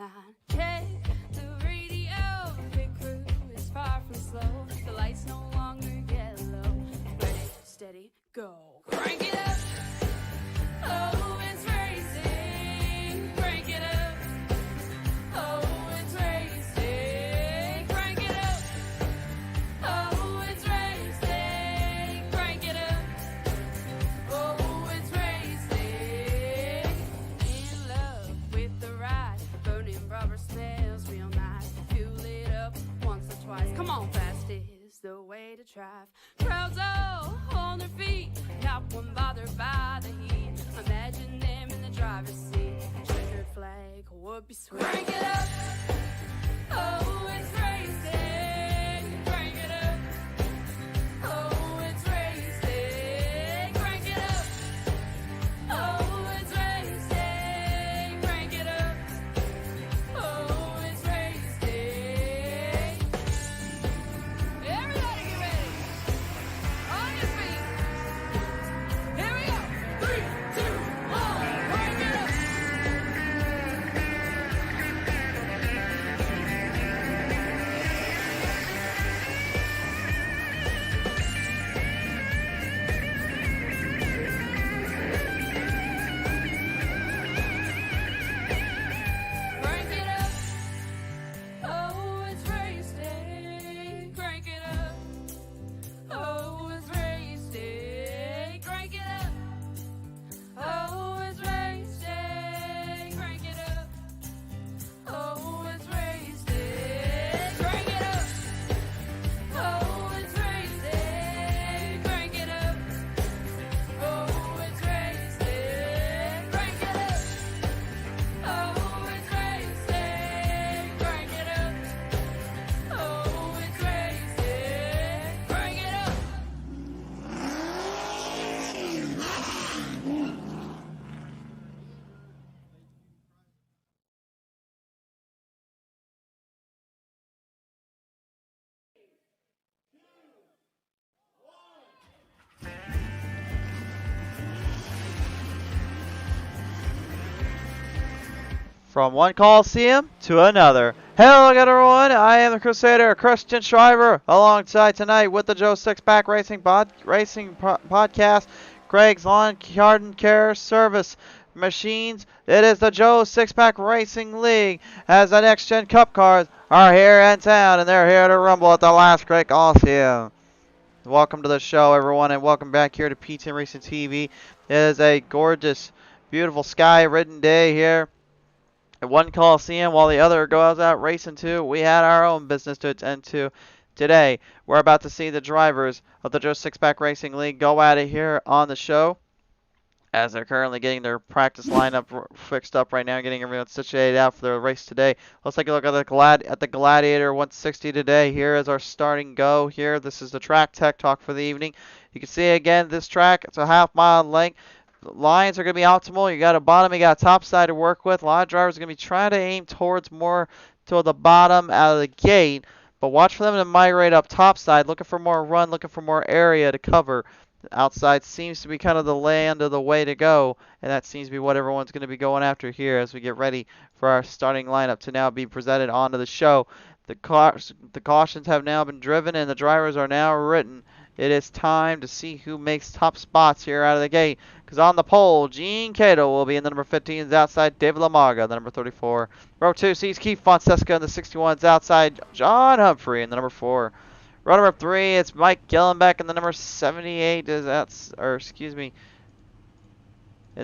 9. Check the radio, pit crew is far from slow. The lights no longer yellow. Ready, steady, go. Crank it up. Oh, it's racing. Crank it up. Oh, it's racing. Crank it up. Oh, it's racing. Crank it up. Oh, it's racing. In love with the ride. Burning rubber smells real nice. Fuel it up once or twice. Come on, fast is the way to drive. Crowds all on their feet, not one bothered by the heat. Imagine them in the driver's seat. Checkered flag would be sweet. Crank it up. Oh, it's racing. Crank it up. Oh, it's racing. Crank it up. Oh, it's racing. Crank it up. Oh, it's racing. Everybody get ready. On your feet. Here we go. 3, 2, 1. Crank it up. Crank it up. Oh, it's racing. Crank it up. Oh, it's racing. Crank it up. Oh, it's racing. Crank it up. Oh, it's racing. Crank it up. Oh, it's racing. Crank it up. Oh, it's racing. Crank it up. Oh, it's racing. Crank it up. Oh, it's racing. Crank it up. From one Coliseum to another. Hello again, everyone. I am the Crusader, Christian Shriver, alongside tonight with the Joe Six-Pack Racing Podcast, Greg's Lawn Garden Care Service Machines. It is the Joe Six-Pack Racing League, as the Next Gen Cup cars are here in town, and they're here to rumble at the Last Great Colosseum. Welcome to the show, everyone, and welcome back here to PTM Racing TV. It is a gorgeous, beautiful sky-ridden day here at one Coliseum, while the other goes out racing too. We had our own business to attend to today. We're about to see the drivers of the Joe Six-Pack Racing League go at it here on the show, as they're currently getting their practice lineup fixed up right now, getting everyone situated out for their race today. Let's take a look at the Gladiator 160 today. Here is our starting go here. This is the track tech talk for the evening. You can see again this track, it's a half-mile length. The lines are going to be optimal. You got a bottom, you got a top side to work with. A lot of drivers are going to be trying to aim towards more to the bottom out of the gate, but watch for them to migrate up top side, looking for more run, looking for more area to cover. The outside seems to be kind of the land of the way to go, and that seems to be what everyone's going to be going after here as we get ready for our starting lineup to now be presented onto the show. The cautions have now been driven and the drivers are now written. It is time to see who makes top spots here out of the gate. Because on the pole, Gene Cato will be in the number 15s outside David Lamaga, the number 34. Row 2 sees Keith Fonseca in the 61s outside John Humphrey in the number 4. Row number 3, it's Mike Gillenbeck in the number 78. In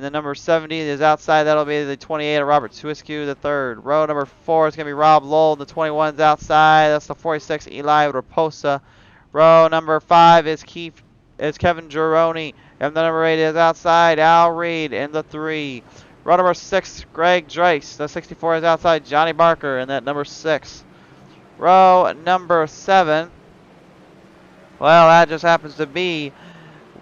the number 70 is outside. That'll be the 28 of Robert Swiskew, the 3rd. Row number 4 is going to be Rob Lowell. The 21's outside. That's the 46, Eli Raposa. Row number 5 is Kevin Gironi. And the number 8 is outside Al Reed in the 3. Row number 6, Greg Dreiss. The 64 is outside Johnny Barker in that number 6. Row number 7. Well, that just happens to be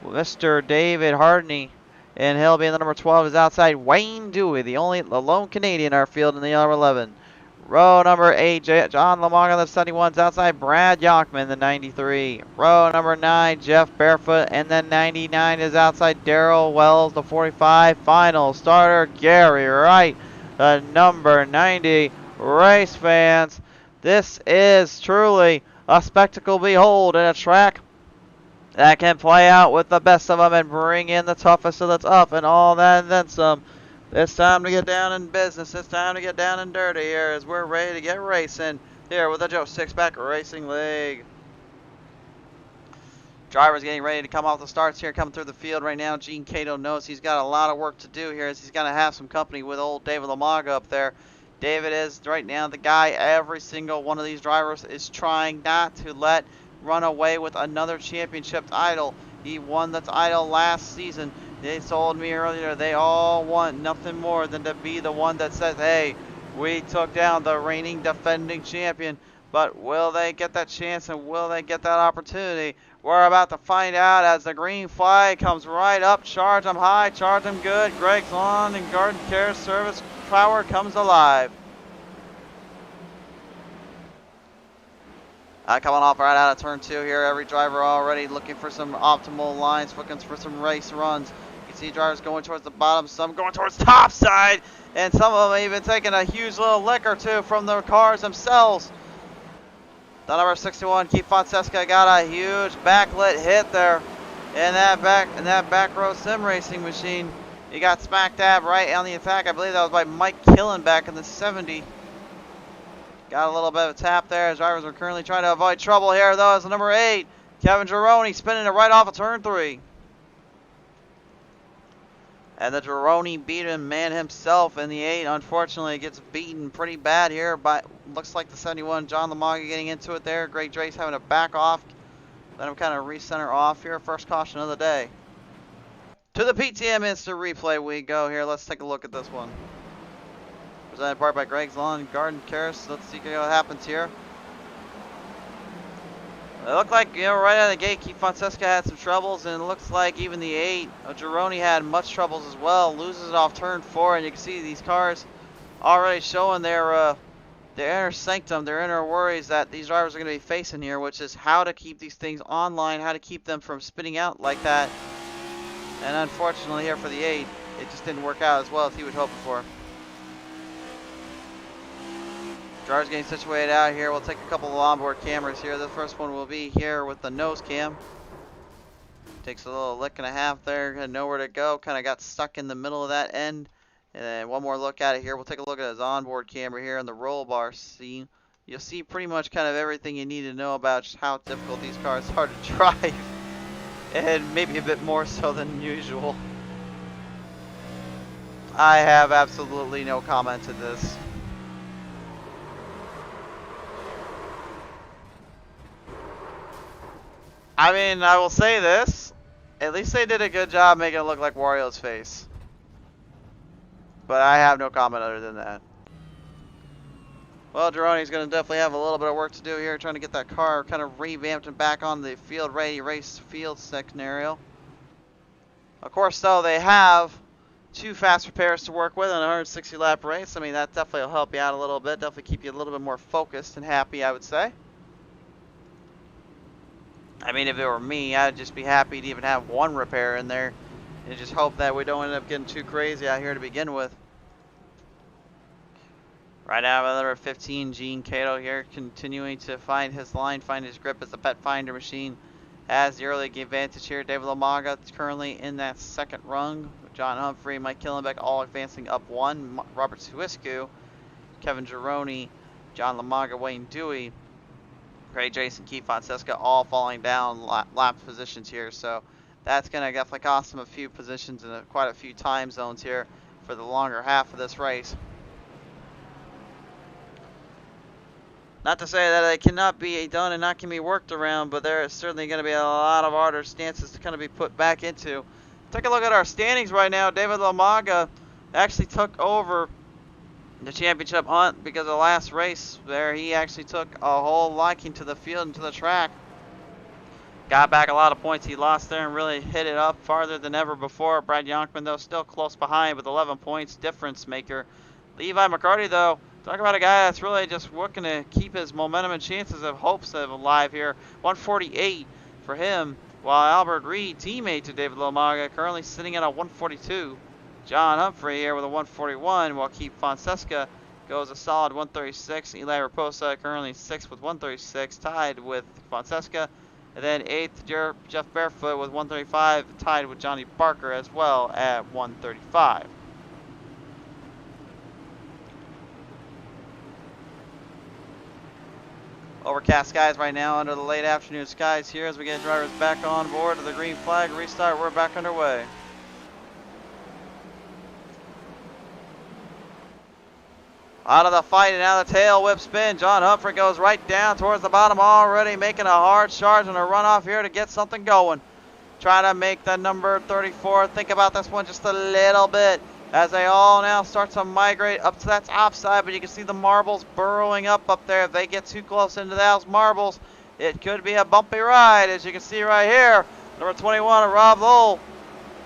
Mr. David Hardney. And he'll be in the number 12 is outside Wayne Dewey, the lone Canadian in our field in the number 11. Row number 8, John Lamaga, the 71's outside Brad Yockman, the 93. Row number 9, Jeff Barefoot, and then 99 is outside Daryl Wells, the 45. Final starter, Gary Wright, the number 90. race fans. This is truly a spectacle to behold, and a track that can play out with the best of them and bring in the toughest of the tough and all that and then some. It's time to get down in business. It's time to get down and dirty here as we're ready to get racing here with the Joe Sixpack Racing League. Drivers getting ready to come off the starts here, coming through the field right now. Gene Cato knows he's got a lot of work to do here as he's going to have some company with old David Lamaga up there. David is right now the guy every single one of these drivers is trying not to let run away with another championship title. He won the title last season. They told me earlier they all want nothing more than to be the one that says, hey, we took down the reigning defending champion. But will they get that chance and will they get that opportunity? We're about to find out as the green flag comes right up. Charge them high, charge them good. Greg's Lawn and Garden Care Service power comes alive. Coming off right out of turn 2 here. Every driver already looking for some optimal lines, looking for some race runs. You can see drivers going towards the bottom, some going towards the top side, and some of them even taking a huge little lick or two from the cars themselves. The number 61, Keith Fonseca, got a huge backlit hit there in that back row sim racing machine. He got smack dab right on the attack. I believe that was by Mike Killen back in the 70. Got a little bit of a tap there as drivers are currently trying to avoid trouble here, though, as the number 8, Kevin Gironi, spinning it right off of turn 3. And the Gironi beaten man himself in the 8, unfortunately, gets beaten pretty bad here. But looks like the 71, John Lamaga, getting into it there. Greg Drace having to back off. Let him kind of recenter off here. First caution of the day. To the PTM Instant Replay we go here. Let's take a look at this one. Presented part by Greg's Lawn and Garden Care. Let's see what happens here. It looked like, right out of the gate, Keith Fonseca had some troubles, and it looks like even the 8, Gironi, had much troubles as well. Loses it off turn 4, and you can see these cars already showing their inner sanctum, their inner worries that these drivers are going to be facing here, which is how to keep these things online, how to keep them from spinning out like that. And unfortunately here for the 8, it just didn't work out as well as he was hoping for. Drivers getting situated out here. We'll take a couple of onboard cameras here. The first one will be here with the nose cam. Takes a little lick and a half there. Had nowhere to go. Kind of got stuck in the middle of that end. And then one more look at it here. We'll take a look at his onboard camera here in the roll bar scene. You'll see pretty much kind of everything you need to know about just how difficult these cars are to drive. And maybe a bit more so than usual. I have absolutely no comment to this. I mean, I will say this. At least they did a good job making it look like Wario's face. But I have no comment other than that. Well, Gironi's going to definitely have a little bit of work to do here, trying to get that car kind of revamped and back on the field-ready race field scenario. Of course, though, they have 2 fast repairs to work with on a 160-lap race. I mean, that definitely will help you out a little bit. Definitely keep you a little bit more focused and happy, I would say. I mean, if it were me, I'd just be happy to even have 1 repair in there and just hope that we don't end up getting too crazy out here to begin with. Right now, number 15, Gene Cato here, continuing to find his line, find his grip as the pet finder machine. Has the early advantage here. David Lamaga currently in that second rung. John Humphrey, Mike Killenbeck all advancing up 1. Robert Suiscu, Kevin Gironi, John Lamaga, Wayne Dewey, Greg Jason, Keith Fonseca all falling down lap positions here. So that's going to definitely cost them a few positions and quite a few time zones here for the longer half of this race. Not to say that it cannot be done and not can be worked around, but there is certainly going to be a lot of harder stances to kind of be put back into. Take a look at our standings right now. David Lamaga actually took over the championship hunt because of the last race there. He actually took a whole liking to the field and to the track. Got back a lot of points he lost there and really hit it up farther than ever before. Brad Yonkman, though, still close behind with 11 points difference maker. Levi McCarty, though, talk about a guy that's really just looking to keep his momentum and chances of hopes of alive here. 148 for him, while Albert Reed, teammate to David Lamaga, currently sitting at a 142. John Humphrey here with a 141, while Keith Fonseca goes a solid 136. Eli Raposa currently 6th with 136, tied with Fonseca. And then 8th, Jeff Barefoot with 135, tied with Johnny Barker as well at 135. Overcast skies right now under the late afternoon skies here as we get drivers back on board to the green flag restart. We're back underway. Out of the fight and out of the tail whip spin. John Humphrey goes right down towards the bottom already, making a hard charge and a runoff here to get something going. Trying to make the number 34 think about this one just a little bit as they all now start to migrate up to that top side, but you can see the marbles burrowing up there. If they get too close into those marbles, it could be a bumpy ride, as you can see right here. Number 21, Rob Lowell.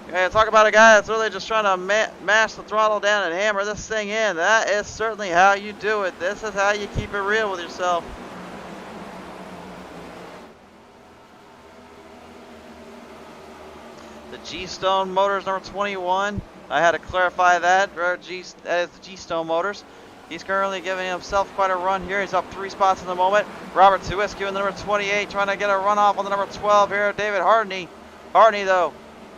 Okay, talk about a guy that's really just trying to mash the throttle down and hammer this thing in. That is certainly how you do it. This is how you keep it real with yourself. The G-Stone Motors, number 21. I had to clarify that. That is the G-Stone Motors. He's currently giving himself quite a run here. He's up 3 spots in the moment. Robert Tuiski in the number 28, trying to get a runoff on the number 12 here. David Hardney. Hardney, though,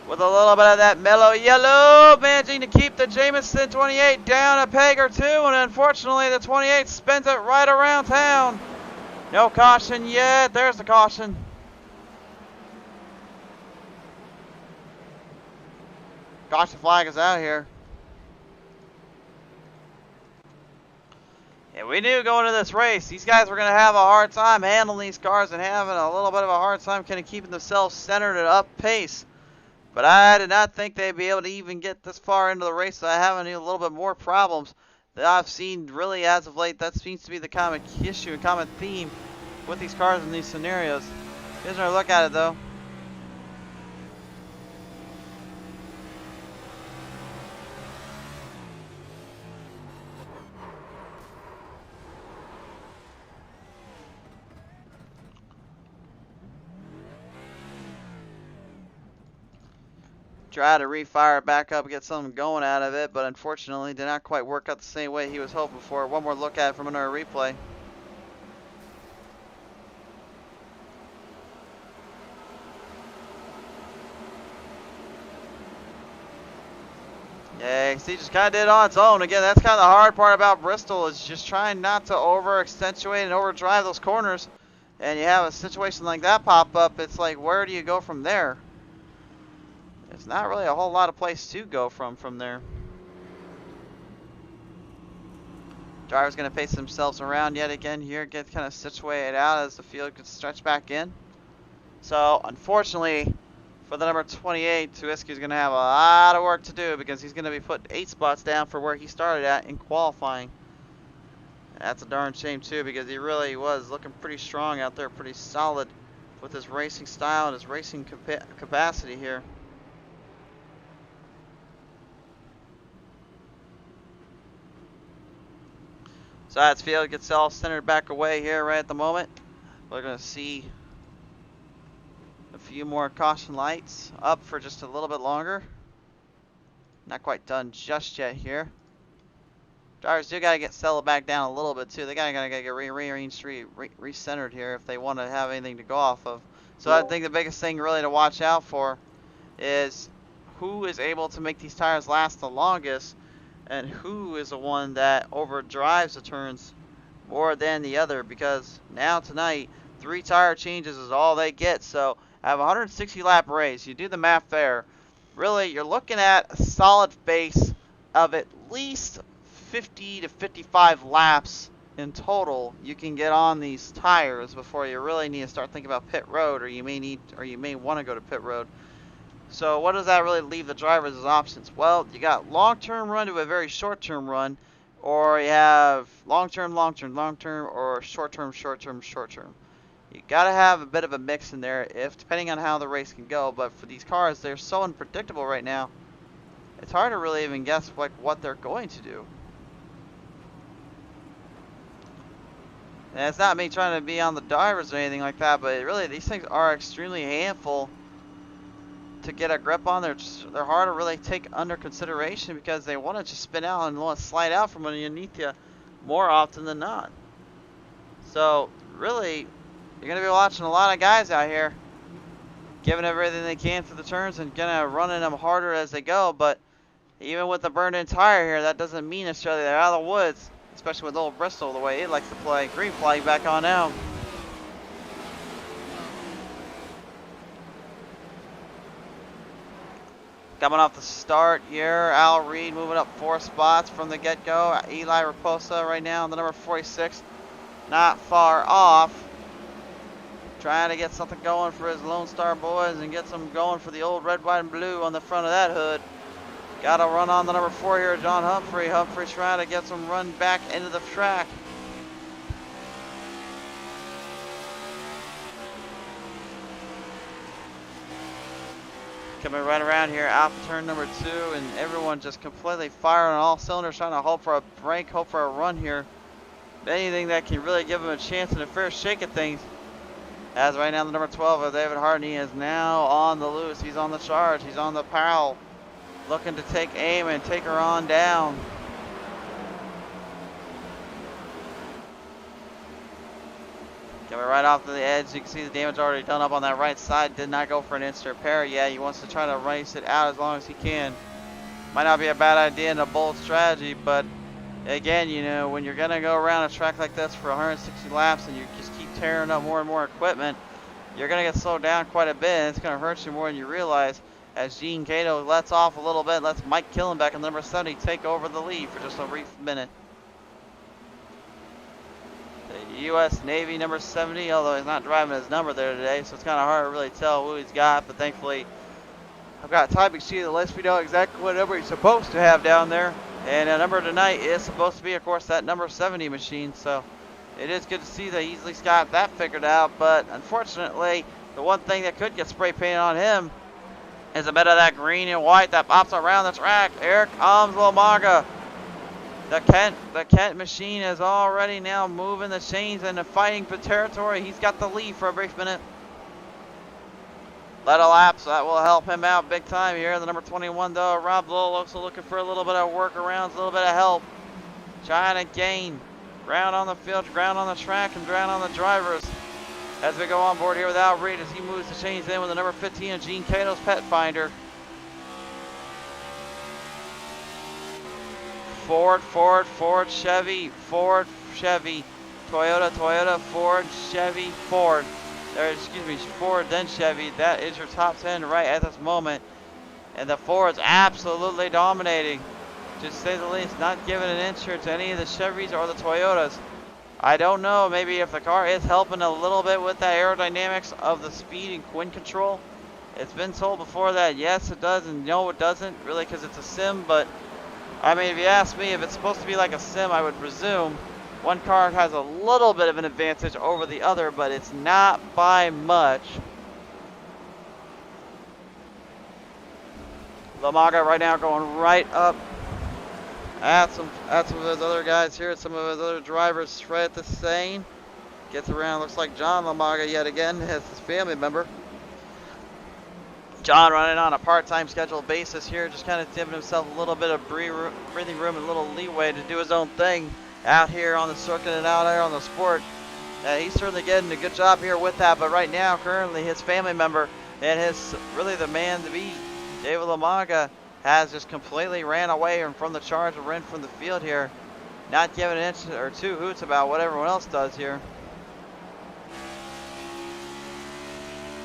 with a little bit of that mellow yellow, managing to keep the Jameson 28 down a peg or two, and unfortunately the 28 spins it right around town. No caution yet. There's the caution. Caution flag is out here. Yeah, we knew going into this race, these guys were going to have a hard time handling these cars and having a little bit of a hard time kind of keeping themselves centered at up pace. But I did not think they'd be able to even get this far into the race, so I have a little bit more problems that I've seen really as of late. That seems to be the common issue and common theme with these cars in these scenarios. Here's another look at it, though. Try to refire it back up and get something going out of it, but unfortunately did not quite work out the same way he was hoping for. One more look at it from another replay. Yeah, see, just kind of did it on its own. Again, that's kind of the hard part about Bristol, is just trying not to over-accentuate and overdrive those corners. And you have a situation like that pop up, it's like, where do you go from there? There's not really a whole lot of place to go from there. Driver's going to pace themselves around yet again here, get kind of situated out as the field could stretch back in. So, unfortunately, for the number 28, Tuiski's going to have a lot of work to do because he's going to be put 8 spots down for where he started at in qualifying. That's a darn shame, too, because he really was looking pretty strong out there, pretty solid with his racing style and his racing capacity here. So that's field gets all centered back away here right at the moment. We're going to see a few more caution lights up for just a little bit longer. Not quite done just yet here. Drivers do got to get settled back down a little bit too. They got to get rearranged, recentered here if they want to have anything to go off of. So I think the biggest thing really to watch out for is who is able to make these tires last the longest, and who is the one that overdrives the turns more than the other, because now tonight 3 tire changes is all they get. So I have a 160 lap race. You do the math there. Really, you're looking at a solid base of at least 50 to 55 laps in total you can get on these tires before you really need to start thinking about pit road, or you may want to go to pit road. So what does that really leave the drivers as options? Well, you got long-term run to a very short-term run, or you have long-term, or short-term. You got to have a bit of a mix in there, depending on how the race can go. But for these cars, they're so unpredictable right now. It's hard to really even guess what they're going to do. And it's not me trying to be on the drivers or anything like that, but really these things are extremely handful to get a grip on. They're hard to really take under consideration because they want to just spin out and want to slide out from underneath you more often than not. So, really, you're going to be watching a lot of guys out here giving everything they can for the turns and going to running them harder as they go. But even with the burned-in tire here, that doesn't mean necessarily they're out of the woods, especially with old Bristol, the way it likes to play. Green flag back on now. Coming off the start here, Al Reed moving up 4 spots from the get-go. Eli Raposa right now on the number 46, not far off. Trying to get something going for his Lone Star boys and get some going for the old red, white, and blue on the front of that hood. Got to run on the number 4 here, John Humphrey. Humphrey's trying to get some run back into the track. Coming right around here, out to turn number 2, and everyone just completely firing on all cylinders, trying to hope for a break, hope for a run here. Anything that can really give them a chance and a fair shake at things. As right now, the number 12 of David Hartney is now on the loose. He's on the charge. He's on the prowl, looking to take aim and take her on down. Coming right off to the edge, you can see the damage already done up on that right side. Did not go for an instant repair. Yeah, he wants to try to race it out as long as he can. Might not be a bad idea and a bold strategy, but again, you know, when you're going to go around a track like this for 160 laps and you just keep tearing up more and more equipment, you're going to get slowed down quite a bit, and it's going to hurt you more than you realize. As Gene Cato lets off a little bit, lets Mike Killenbeck in number 70 take over the lead for just a brief minute. The U.S. Navy number 70, although he's not driving his number there today, so it's kind of hard to really tell who he's got, but thankfully I've got Ty McShee that lets me know exactly what number he's supposed to have down there. And the number tonight is supposed to be, of course, that number 70 machine, so it is good to see that he's at least got that figured out. But unfortunately, the one thing that could get spray painted on him is a bit of that green and white that pops around the track. Here comes Lomaga. The Kent machine is already now moving the chains and fighting for territory. He's got the lead for a brief minute. Let a lap, so that will help him out big time here. The number 21, though, Rob Lowell, also looking for a little bit of workarounds, a little bit of help. Trying to gain ground on the field, ground on the track, and ground on the drivers. As we go on board here with Al Reed as he moves the chains in with the number 15 of Gene Cato's Pet Finder. Ford, Chevy, Ford, Chevy, Toyota, Ford, Chevy, Ford. Excuse me, Ford, then Chevy. That is your top 10 right at this moment. And the Ford's absolutely dominating, to say the least, not giving an inch here to any of the Chevys or the Toyotas. I don't know, maybe if the car is helping a little bit with that aerodynamics of the speed and wind control. It's been told before that yes it does and no it doesn't, really, because it's a sim. But I mean, if you ask me, if it's supposed to be like a sim, I would presume one car has a little bit of an advantage over the other, but it's not by much. Lamaga right now going right up at some of his other guys here, some of his other drivers right at the same. Gets around, looks like John Lamaga yet again, has his family member. John running on a part-time scheduled basis here, just kind of giving himself a little bit of breathing room and a little leeway to do his own thing out here on the circuit and out here on the sport. He's certainly getting a good job here with that, but right now, currently, his family member and his, really the man to be, David Lamaga, has just completely ran away from the charge and ran from the field here, not giving an inch or two hoots about what everyone else does here.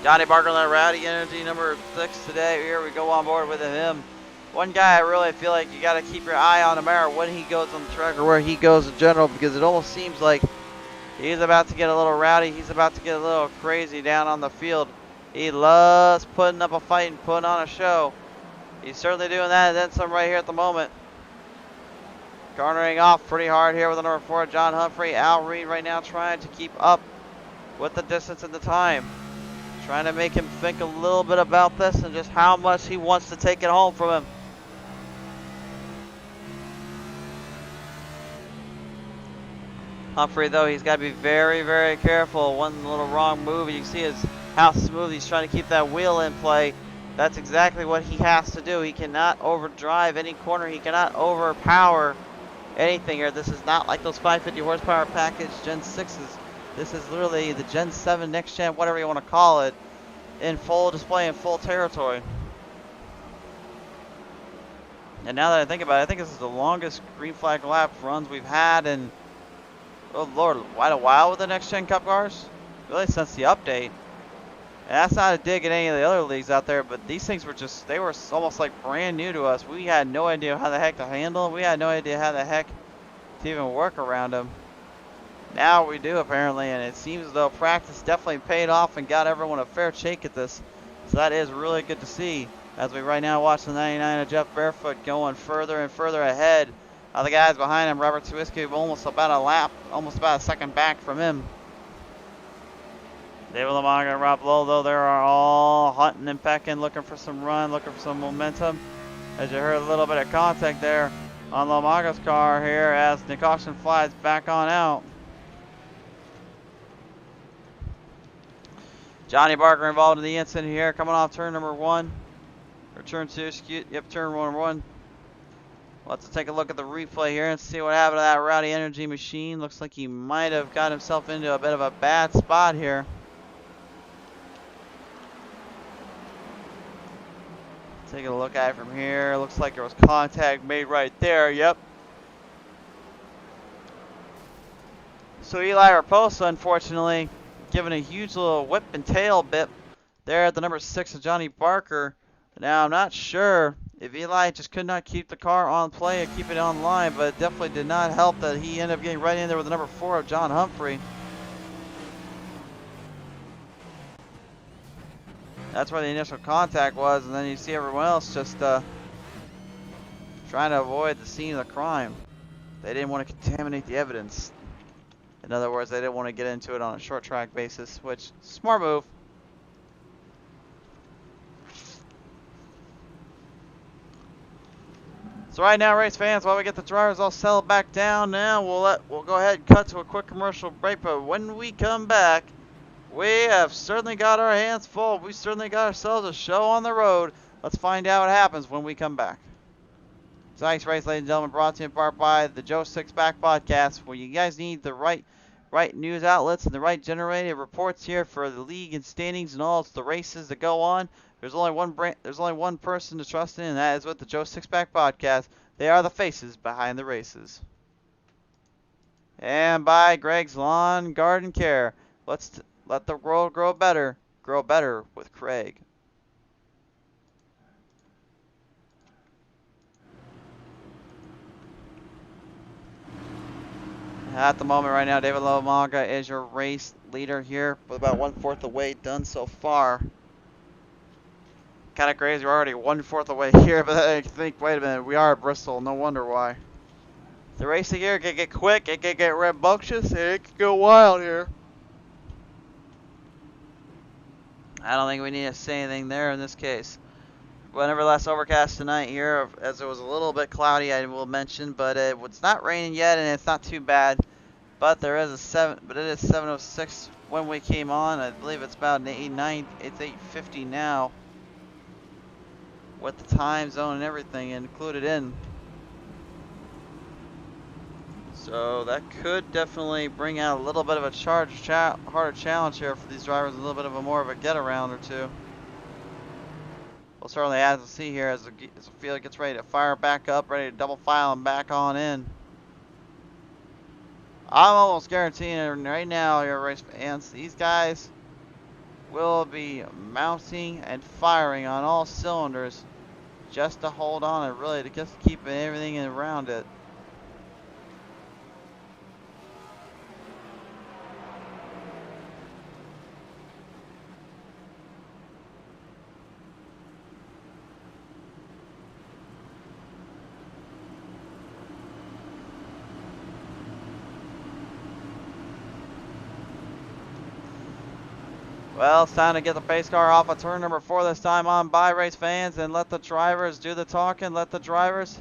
Johnny Barker, Rowdy Energy, number 6 today. Here we go on board with him. One guy I really feel like you got to keep your eye on no matter when he goes on the track or where he goes in general, because it almost seems like he's about to get a little rowdy. He's about to get a little crazy down on the field. He loves putting up a fight and putting on a show. He's certainly doing that and then some right here at the moment. Garnering off pretty hard here with the number 4, John Humphrey. Al Reed right now trying to keep up with the distance and the time. Trying to make him think a little bit about this and just how much he wants to take it home from him. Humphrey, though, he's got to be very, very careful. One little wrong move, you can see is how smooth he's trying to keep that wheel in play. That's exactly what he has to do. He cannot overdrive any corner. He cannot overpower anything here. This is not like those 550 horsepower package Gen 6s. This is literally the Gen 7 next gen, whatever you want to call it, in full display, in full territory. And now that I think about it, I think this is the longest green flag lap runs we've had in, oh Lord, quite a while with the next gen Cup cars. Really since the update. And that's not a dig at any of the other leagues out there, but these things were just, they were almost like brand new to us. We had no idea how the heck to handle them. We had no idea how the heck to even work around them. Now we do apparently, and it seems as though practice definitely paid off and got everyone a fair shake at this. So that is really good to see as we right now watch the 99 of Jeff Barefoot going further and further ahead of the guys behind him. Robert Swiskey almost about a lap, almost about a second back from him. David Lamaga and Rob Lowe, though, they are all hunting and pecking, looking for some run, looking for some momentum. As you heard a little bit of contact there on Lamaga's car here as the caution flies back on out. Johnny Barker involved in the incident here, coming off turn number 1. Or turn 2, turn 1. Let's take a look at the replay here and see what happened to that Rowdy Energy machine. Looks like he might have got himself into a bit of a bad spot here. Taking a look at it from here. Looks like there was contact made right there. Yep. So Eli Raposa, unfortunately, given a huge little whip and tail bit there at the number 6 of Johnny Barker. Now, I'm not sure if Eli just could not keep the car on play or keep it online, but it definitely did not help that he ended up getting right in there with the number 4 of John Humphrey. That's where the initial contact was, and then you see everyone else just trying to avoid the scene of the crime. They didn't want to contaminate the evidence. In other words, they didn't want to get into it on a short track basis, which, smart move. So right now, race fans, while we get the drivers all settled back down now, we'll go ahead and cut to a quick commercial break, but when we come back, we have certainly got our hands full. We certainly got ourselves a show on the road. Let's find out what happens when we come back. Tonight's race, ladies and gentlemen, brought to you in part by the Joe Sixpack Podcast, where you guys need the right news outlets and the right generated reports here for the league and standings and all the races that go on. There's only one person to trust in, and that is with the Joe Sixpack Podcast. They are the faces behind the races. And by Greg's Lawn Garden Care. Let's let the world grow better. Grow better with Craig. At the moment right now, David Lamaga is your race leader here with about 1/4 of the way done so far. Kind of crazy, we're already 1/4 of the way here, but I think, wait a minute, we are at Bristol, no wonder why. The racing here can get quick, it can get rambunctious, and it can go wild here. I don't think we need to say anything there in this case. But nevertheless, overcast tonight here, as it was a little bit cloudy, I will mention, but it's not raining yet, and it's not too bad. But there is it is 7:06 when we came on. I believe it's about an 8:09. It's 8:50 now, with the time zone and everything included in. So that could definitely bring out a little bit of a harder challenge here for these drivers, a little bit of a more of a get around or two. We'll certainly have to see here as the field gets ready to fire back up, ready to double file and back on in. I'm almost guaranteeing it right now, your race fans, these guys will be mounting and firing on all cylinders just to hold on and really to just keep everything around it. Well, it's time to get the pace car off of turn number 4 this time on by, race fans, and let the drivers do the talking, let the drivers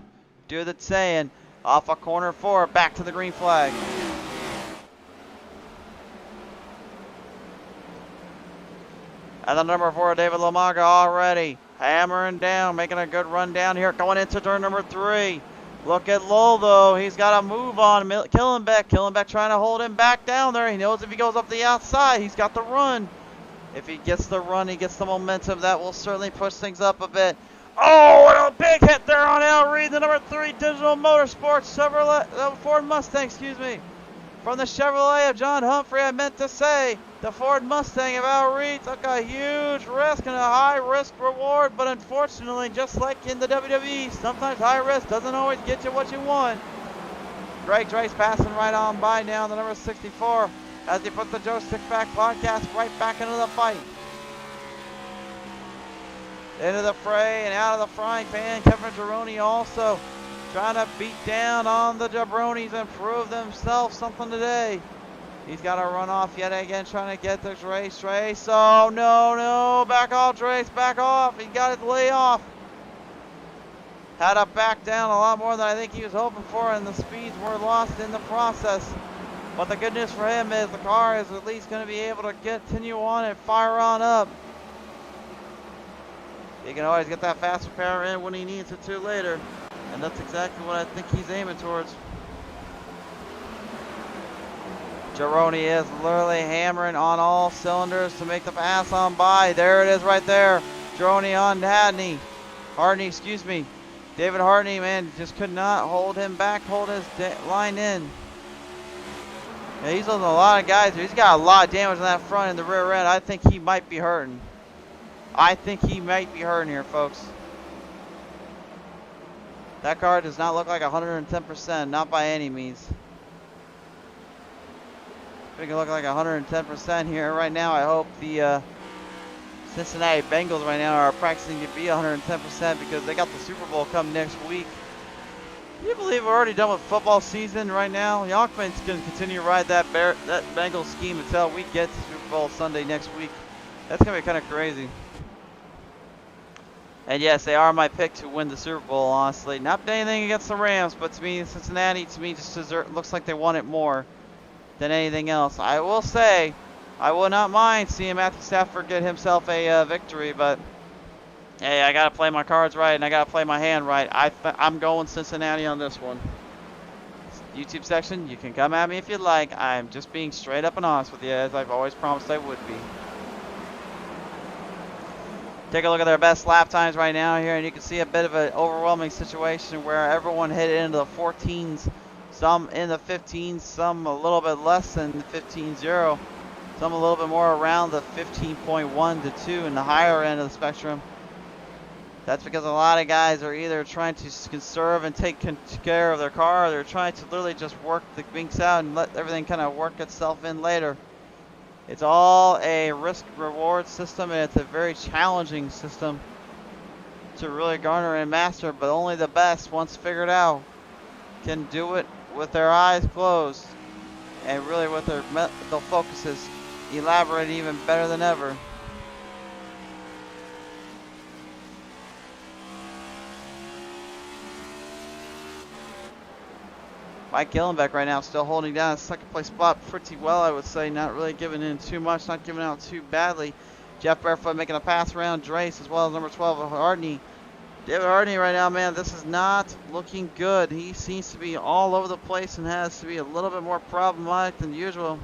do the saying. Off of corner 4, back to the green flag. And the number 4, David Lamaga, already hammering down, making a good run down here, going into turn number 3. Look at Lowell, though. He's got a move on Killenbeck. Killenbeck trying to hold him back down there. He knows if he goes up the outside, he's got the run. If he gets the run, he gets the momentum. That will certainly push things up a bit. Oh, what a big hit there on Al Reed, the number 3 Digital Motorsports Ford Mustang, excuse me. From the Chevrolet of John Humphrey, I meant to say, the Ford Mustang of Al Reed took a huge risk and a high risk reward, but unfortunately, just like in the WWE, sometimes high risk doesn't always get you what you want. Greg Drace passing right on by now, the number 64, as he puts the Joe Sixpack podcast right back into the fight. Into the fray and out of the frying pan, Kevin Gironi also trying to beat down on the jabronis and prove themselves something today. He's got to run off yet again, trying to get this race. Trace, oh no, back off, Trace, back off. He got his lay off. Had to back down a lot more than I think he was hoping for, and the speeds were lost in the process. But the good news for him is the car is at least going to be able to continue on and fire on up. He can always get that fast repair in when he needs it to later. And that's exactly what I think he's aiming towards. Gironi is literally hammering on all cylinders to make the pass on by. There it is right there. Gironi on Hardney, excuse me. David Hardney, man, just could not hold him back, hold his line in. Yeah, he's losing a lot of guys. He's got a lot of damage on that front and the rear end. I think he might be hurting. Here, folks. That car does not look like 110%, not by any means. We can look like 110% here right now. I hope the Cincinnati Bengals right now are practicing to be 110% because they got the Super Bowl come next week. Can you believe we're already done with football season right now? Yonkman's going to continue to ride that Bengals scheme until we get to Super Bowl Sunday next week. That's going to be kind of crazy. And yes, they are my pick to win the Super Bowl, honestly. Not anything against the Rams, but to me, Cincinnati, just looks like they want it more than anything else. I will say, I will not mind seeing Matthew Stafford get himself a victory, but hey, I got to play my cards right, and I got to play my hand right. I'm going Cincinnati on this one. YouTube section, you can come at me if you'd like. I'm just being straight up and honest with you, as I've always promised I would be. Take a look at their best lap times right now here, and you can see a bit of an overwhelming situation where everyone hit into the 14s, some in the 15s, some a little bit less than the 15.0, some a little bit more around the 15.1 to 2 in the higher end of the spectrum. That's because a lot of guys are either trying to conserve and take care of their car, or they're trying to literally just work the binks out and let everything kind of work itself in later. It's all a risk-reward system, and it's a very challenging system to really garner and master, but only the best, once figured out, can do it with their eyes closed and really with their mental focuses elaborate even better than ever. Mike Gillenbeck right now still holding down a second place spot pretty well, I would say. Not really giving in too much, not giving out too badly. Jeff Barefoot making a pass around Drace, as well as number 12, Hardney. David Hardney right now, man, this is not looking good. He seems to be all over the place and has to be a little bit more problematic than usual.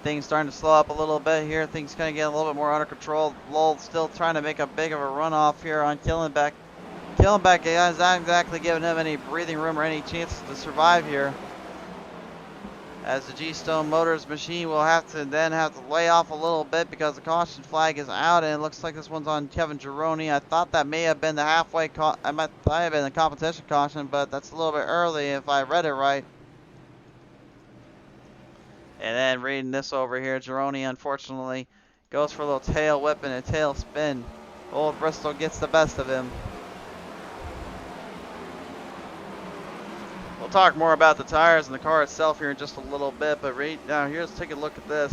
Things starting to slow up a little bit here. Things kind of get a little bit more under control. Lowell still trying to make a big of a runoff here on Killenbeck. Killenbeck is not exactly giving him any breathing room or any chances to survive here, as the G-Stone Motors machine will have to lay off a little bit because the caution flag is out, and it looks like this one's on Kevin Gironi. I thought that may have been the might have been the competition caution, but that's a little bit early if I read it right. And then reading this over here, Gironi unfortunately goes for a little tail whip and a tail spin. Old Bristol gets the best of him. talk more about the tires and the car itself here in just a little bit, but right now, here's take a look at this.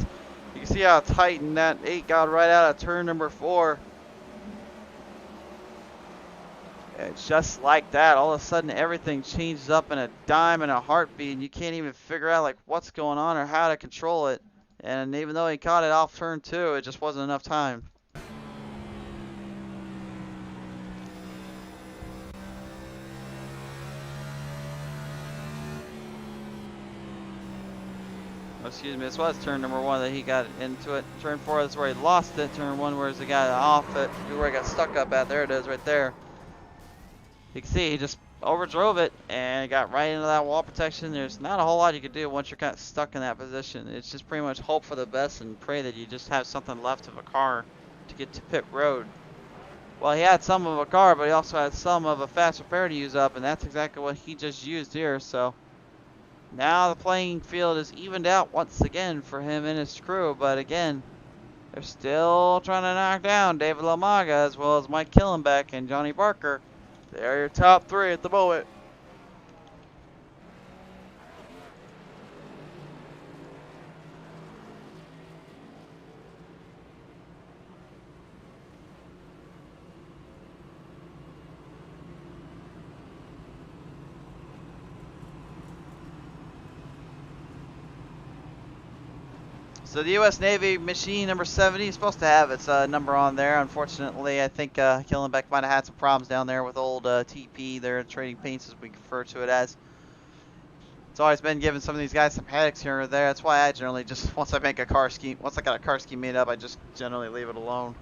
You can see how tight and that 8 got right out of turn number 4. And just like that, all of a sudden everything changes up in a dime and a heartbeat, and you can't even figure out like what's going on or how to control it. And even though he caught it off turn 2, it just wasn't enough time. Excuse me, this was turn number 1 that he got into it. Turn 4 is where he lost it. Turn 1 where he got off it. Where he got stuck up at. There it is right there. You can see he just overdrove it and got right into that wall protection. There's not a whole lot you can do once you're kind of stuck in that position. It's just pretty much hope for the best and pray that you just have something left of a car to get to pit road. Well, he had some of a car, but he also had some of a fast repair to use up, and that's exactly what he just used here. So now the playing field is evened out once again for him and his crew, but again, they're still trying to knock down David Lamaga as well as Mike Killenbeck and Johnny Barker. They're your top 3 at the moment. So the U.S. Navy machine number 70 is supposed to have its number on there. Unfortunately, I think Killenbeck might have had some problems down there with old TP. They're trading paints, as we refer to it as. It's always been giving some of these guys some headaches here or there. That's why I generally just, once I got a car scheme made up, I just generally leave it alone.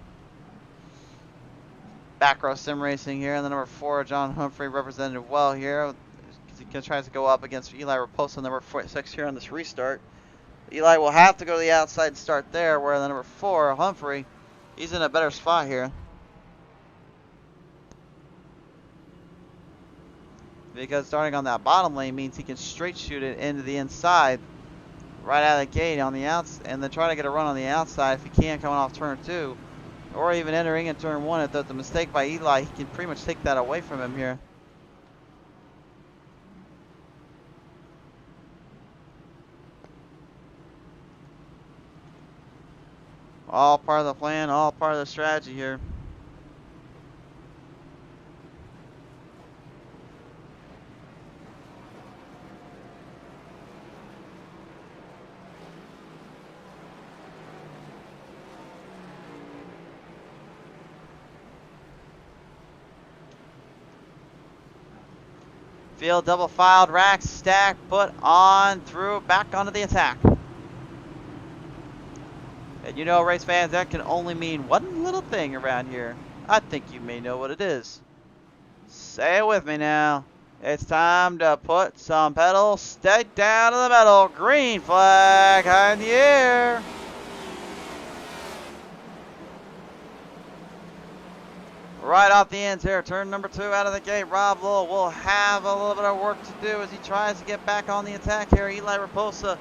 Back row sim racing here, and the number 4, John Humphrey, represented well here. He tries to go up against Eli Raposa, number 6 here on this restart. Eli will have to go to the outside and start there, where the number 4, Humphrey, he's in a better spot here. Because starting on that bottom lane means he can straight shoot it into the inside right out of the gate on the outside, and then try to get a run on the outside if he can coming off turn 2. Or even entering in turn 1. If the mistake by Eli, he can pretty much take that away from him here. All part of the plan, all part of the strategy here. Field double filed, rack, stack, put on, through, back onto the attack. And you know, race fans, that can only mean one little thing around here. I think you may know what it is. Say it with me now. It's time to put some pedals straight down to the metal. Green flag high in the air. Right off the ends here, turn number 2 out of the gate. Rob Lowell will have a little bit of work to do as he tries to get back on the attack here. Eli Raposa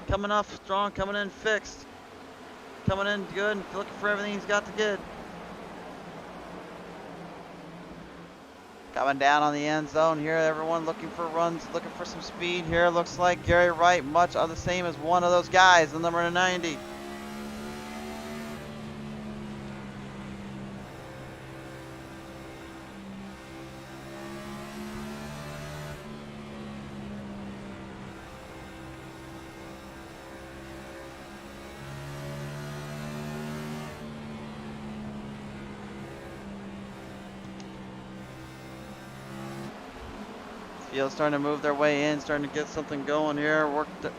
coming up strong, coming in fixed. Coming in good, looking for everything he's got to get. Coming down on the end zone here, everyone looking for runs, looking for some speed here. Looks like Gary Wright, much of the same as one of those guys, the number 90. Field's starting to move their way in, starting to get something going here.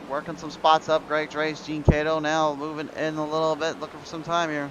Working some spots up. Greg Drace, Gene Cato now moving in a little bit, looking for some time here.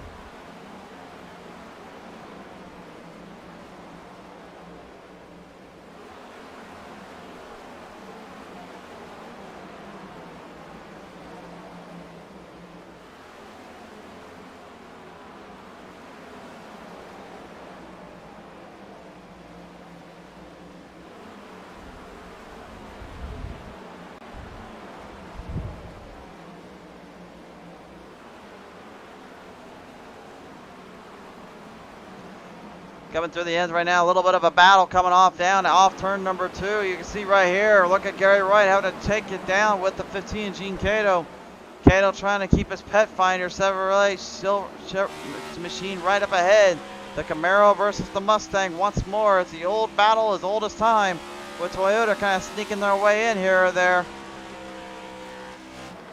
Coming through the ends right now. A little bit of a battle coming off turn number 2. You can see right here. Look at Gary Wright having to take it down with the 15, Gene Cato. Cato trying to keep his pet finder Chevrolet machine right up ahead. The Camaro versus the Mustang once more. It's the old battle as old as time, with Toyota kind of sneaking their way in here or there.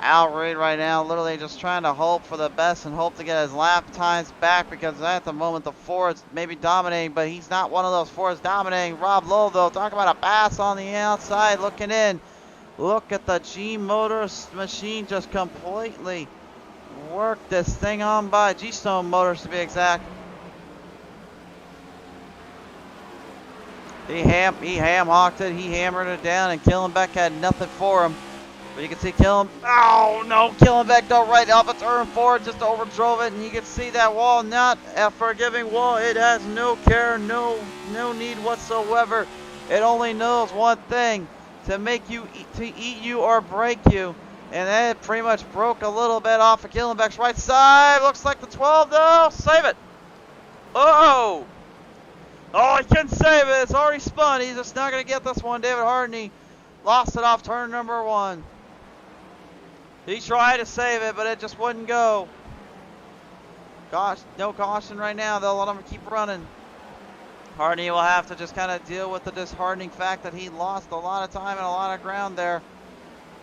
Al Reed right now literally just trying to hope for the best and hope to get his lap times back, because at the moment the Ford's maybe dominating, but he's not one of those Fords dominating. Rob Lowe though, talk about a pass on the outside looking in. Look at the G Motors machine just completely work this thing on by G-Stone Motors to be exact. He ham-hocked it, he hammered it down, and Killenbeck had nothing for him. But you can see Killenbeck though right off a turn 4, just overdrove it, and you can see that wall, not a forgiving wall. It has no care, no need whatsoever. It only knows one thing: to make you eat you or break you. And that pretty much broke a little bit off of Killenbeck's right side. Looks like the 12 though. Save it. Oh, he couldn't save it. It's already spun. He's just not going to get this one. David Hardney lost it off turn number 1. He tried to save it, but it just wouldn't go. Gosh, no caution right now. They'll let him keep running. Hardney will have to just kind of deal with the disheartening fact that he lost a lot of time and a lot of ground there.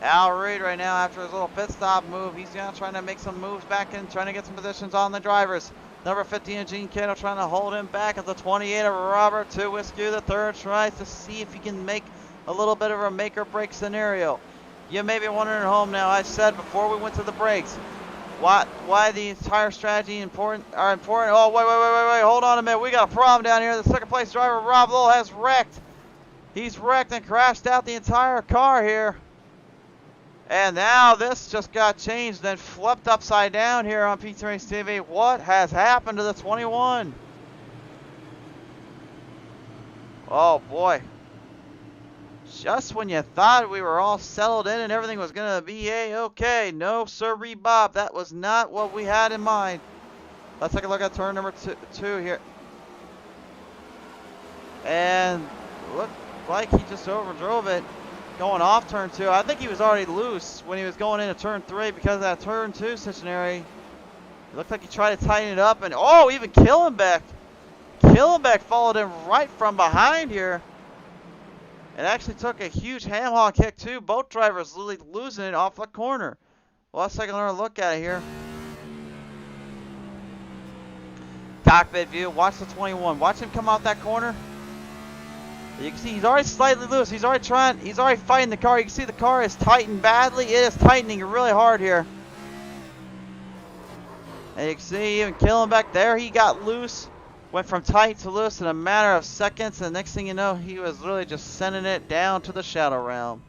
Al Reed right now, after his little pit stop move, he's going to try to make some moves back in, trying to get some positions on the drivers. Number 15, Gene Cato, trying to hold him back at the 28 of Robert Whiskey the third, tries to see if he can make a little bit of a make or break scenario. You may be wondering at home now, I said before we went to the breaks, why the entire strategy are important. Oh, wait, hold on a minute. We got a problem down here. The second place driver, Rob Lowell, has wrecked. He's wrecked and crashed out the entire car here. And now this just got changed and flipped upside down here on PTM Racing TV. What has happened to the 21? Oh boy. Just when you thought we were all settled in and everything was going to be A-okay. No, sirree, Bob. That was not what we had in mind. Let's take a look at turn number 2 here. And looked like he just overdrove it going off turn 2. I think he was already loose when he was going into turn 3 because of that turn 2 stationary. It looked like he tried to tighten it up. And even Killenbeck. Killenbeck followed him right from behind here. It actually took a huge ham hog kick too. Both drivers losing it off the corner. Well, let's take another look at it here. Cockpit view. Watch the 21. Watch him come out that corner. You can see he's already slightly loose. He's already fighting the car. You can see the car is tightened badly. It is tightening really hard here. And you can see even Killenbeck there. He got loose. Went from tight to loose in a matter of seconds, and next thing you know, he was really just sending it down to the shadow realm.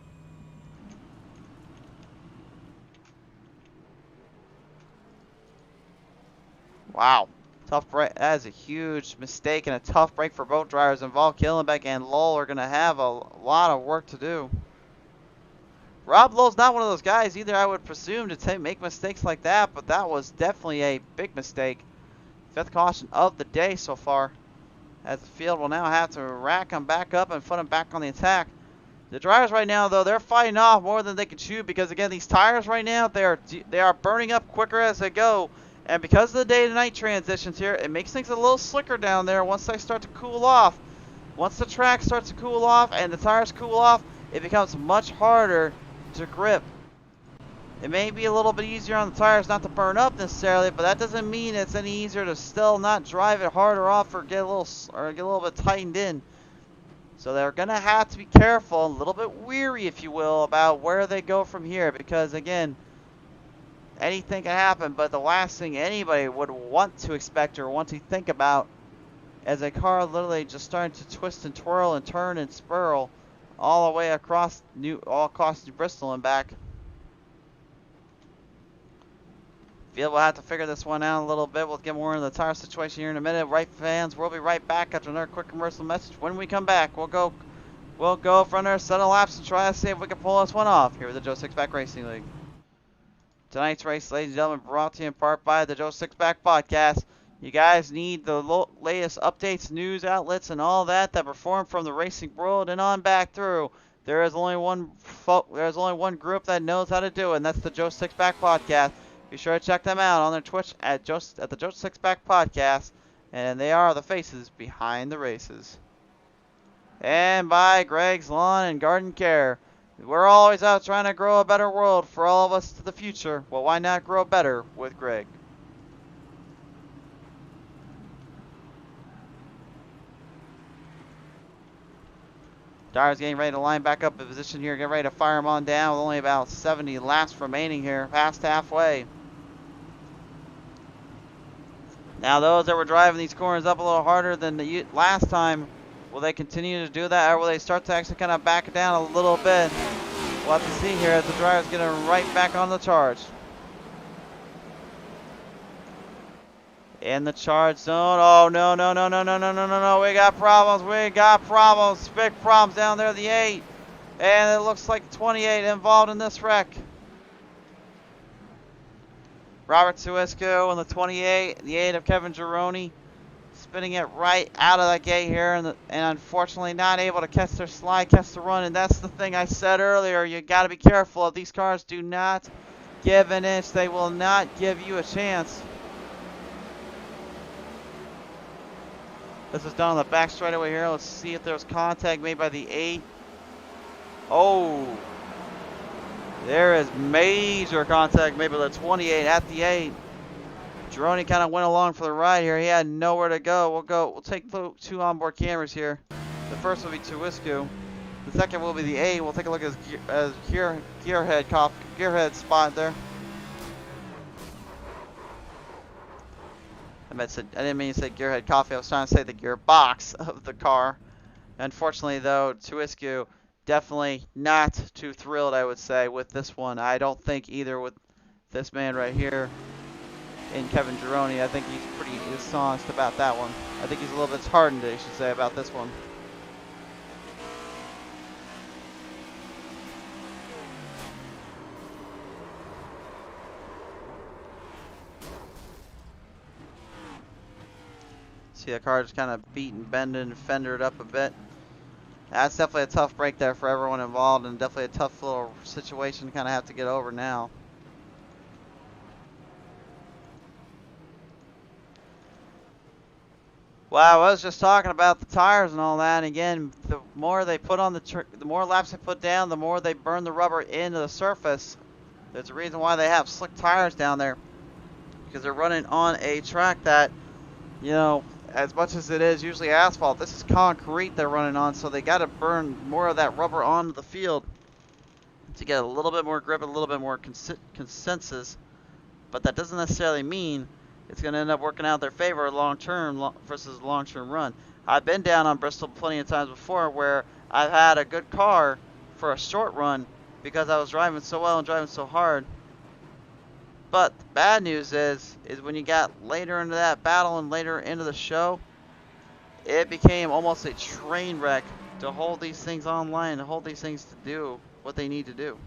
Wow. Tough break. That is a huge mistake and a tough break for both drivers involved. Killenbeck and Lowell are going to have a lot of work to do. Rob Lowell's not one of those guys either, I would presume, to make mistakes like that, but that was definitely a big mistake. 5th caution of the day so far, as the field will now have to rack them back up and put them back on the attack. The drivers right now, though, they're fighting off more than they can chew, because again, these tires right now, they are burning up quicker as they go, and because of the day to night transitions here, it makes things a little slicker down there once they start to cool off. Once the track starts to cool off and the tires cool off, it becomes much harder to grip. It may be a little bit easier on the tires not to burn up necessarily, but that doesn't mean it's any easier to still not drive it harder off or get a little bit tightened in. So they're gonna have to be careful, a little bit weary, if you will, about where they go from here, because again, anything can happen. But the last thing anybody would want to expect or want to think about is a car literally just starting to twist and twirl and turn and spirl all the way across New Bristol and back. Field will have to figure this one out a little bit. We'll get more into the tire situation here in a minute. Right, fans, we'll be right back after another quick commercial message. When we come back, we'll go for another set of laps and try to see if we can pull this one off here with the Joe Sixpack Racing League. Tonight's race, ladies and gentlemen, brought to you in part by the Joe Sixpack Podcast. You guys need the latest updates, news outlets, and all that perform from the racing world and on back through. There is only one group that knows how to do it, and that's the Joe Sixpack Podcast. Be sure to check them out on their Twitch at the Joe Sixpack Podcast, and they are the faces behind the races. And by Greg's Lawn and Garden Care. We're always out trying to grow a better world for all of us to the future. Well, why not grow better with Greg? Dyer's getting ready to line back up in position here. Get ready to fire him on down with only about 70 laps remaining here. Past halfway. Now those that were driving these corners up a little harder than the last time, will they continue to do that, or will they start to actually kind of back it down a little bit? We'll have to see here as the driver's getting right back on the charge. In the charge zone. Oh, no, no, no, no, no, no, no, no, no. We got problems. We got problems. Big problems down there, the 8. And it looks like 28 involved in this wreck. Robert Suisco in the 28. The 8 of Kevin Gironi. Spinning it right out of the gate here. And unfortunately not able to catch their slide, catch the run. And that's the thing I said earlier. You got to be careful. If these cars do not give an inch, they will not give you a chance. This is done on the back straightaway here. Let's see if there's contact made by the 8. Oh, there is major contact made by the 28 at the 8. Gironi kind of went along for the ride here. He had nowhere to go. We'll take 2 onboard cameras here. The first will be Tuiscu. The second will be the 8. We'll take a look at his gearhead spot there. I didn't mean to say gearhead coffee. I was trying to say the gearbox of the car. Unfortunately, though, Tuiscu definitely not too thrilled, I would say, with this one. I don't think either with this man right here in Kevin Gironi. I think he's pretty dishonest about that one. I think he's a little bit disheartened, I should say, about this one. See the car just kind of beaten, bending, and fendered up a bit. That's definitely a tough break there for everyone involved, and definitely a tough little situation to kind of have to get over now. Wow, I was just talking about the tires and all that. And again, the more they put on the more laps they put down, the more they burn the rubber into the surface. There's a reason why they have slick tires down there, because they're running on a track that, you know, as much as it is usually asphalt, this is concrete they're running on, so they got to burn more of that rubber onto the field to get a little bit more grip, a little bit more consensus. But that doesn't necessarily mean it's going to end up working out in their favor long-term versus long-term run. I've been down on Bristol plenty of times before where I've had a good car for a short run because I was driving so well and driving so hard. But the bad news is when you got later into that battle and later into the show, it became almost a train wreck to hold these things online, to hold these things to do what they need to do.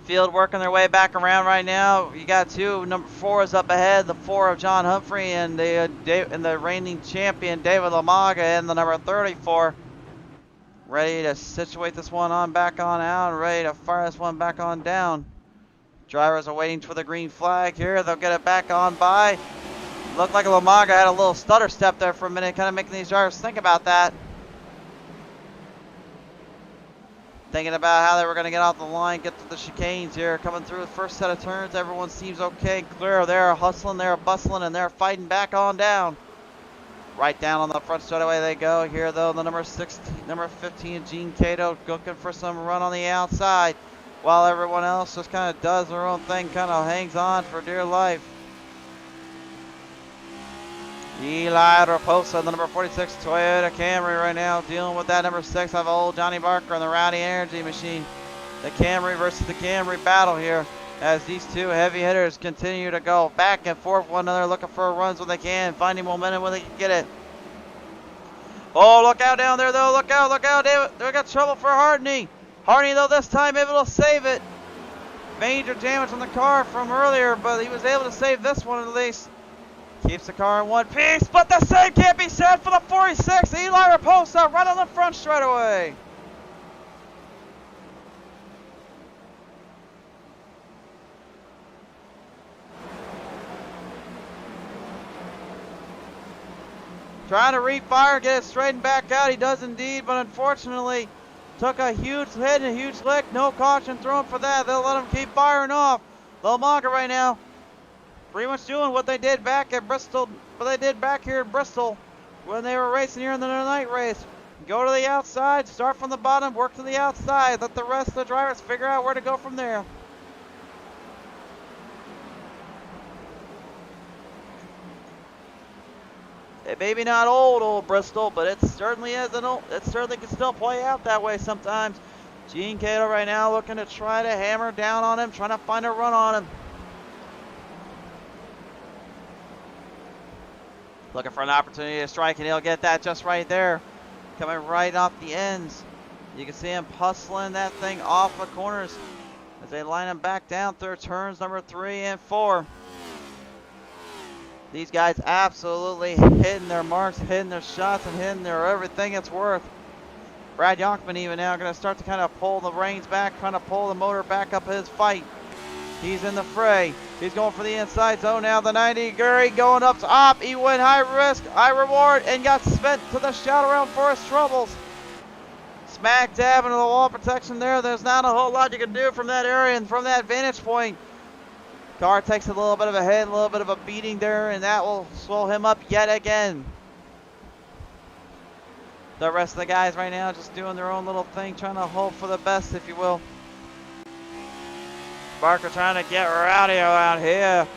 Field working their way back around right now. You got 2. Number 4 is up ahead. The 4 of John Humphrey and the reigning champion David Lamaga and the number 34. Ready to situate this one on back on out. Ready to fire this one back on down. Drivers are waiting for the green flag here. They'll get it back on by. Looked like Lamaga had a little stutter step there for a minute, kind of making these drivers think about that. thinking about how they were going to get off the line, get to the chicanes here. Coming through the first set of turns, everyone seems okay, clear. They're hustling, they're bustling, and they're fighting back on down. Right down on the front straightaway they go. Here, though, the number 15, Gene Cato, looking for some run on the outside, while everyone else just kind of does their own thing, kind of hangs on for dear life. Eli Raposa, the number 46 Toyota Camry right now, dealing with that number 6 of old Johnny Barker and the Rowdy Energy Machine. The Camry versus the Camry battle here, as these two heavy hitters continue to go back and forth with one another, looking for runs when they can, finding momentum when they can get it. Oh, look out down there, though. Look out, David. They got trouble for Hardney. Hardney, though, this time able to save it. Major damage on the car from earlier, but he was able to save this one at least. Keeps the car in one piece, but the same can't be said for the 46. Eli Raposa right on the front straightaway. Trying to refire, get it straightened back out. He does indeed, but unfortunately took a huge hit and a huge lick. No caution thrown for that. They'll let him keep firing off. Lomanga right now, pretty much doing what they did back at Bristol, what they did back here in Bristol when they were racing here in the night race. Go to the outside, start from the bottom, work to the outside. Let the rest of the drivers figure out where to go from there. It may be not old Bristol, but it certainly isn't old. It certainly can still play out that way sometimes. Gene Cato right now looking to try to hammer down on him, trying to find a run on him. Looking for an opportunity to strike, and he'll get that just right there. Coming right off the ends. You can see him hustling that thing off the corners as they line him back down through turns number 3 and 4. These guys absolutely hitting their marks, hitting their shots, and hitting their everything it's worth. Brad Yonkman even now going to start to kind of pull the reins back, trying to pull the motor back up his fight. He's in the fray. He's going for the inside zone now. The 90 Gurry going up top. He went high risk, high reward, and got spent to the shout around for his troubles. Smack dab into the wall protection there. There's not a whole lot you can do from that area and from that vantage point. Car takes a little bit of a hit, a little bit of a beating there, and that will slow him up yet again. The rest of the guys right now just doing their own little thing, trying to hope for the best, if you will. Barker trying to get rowdy out here.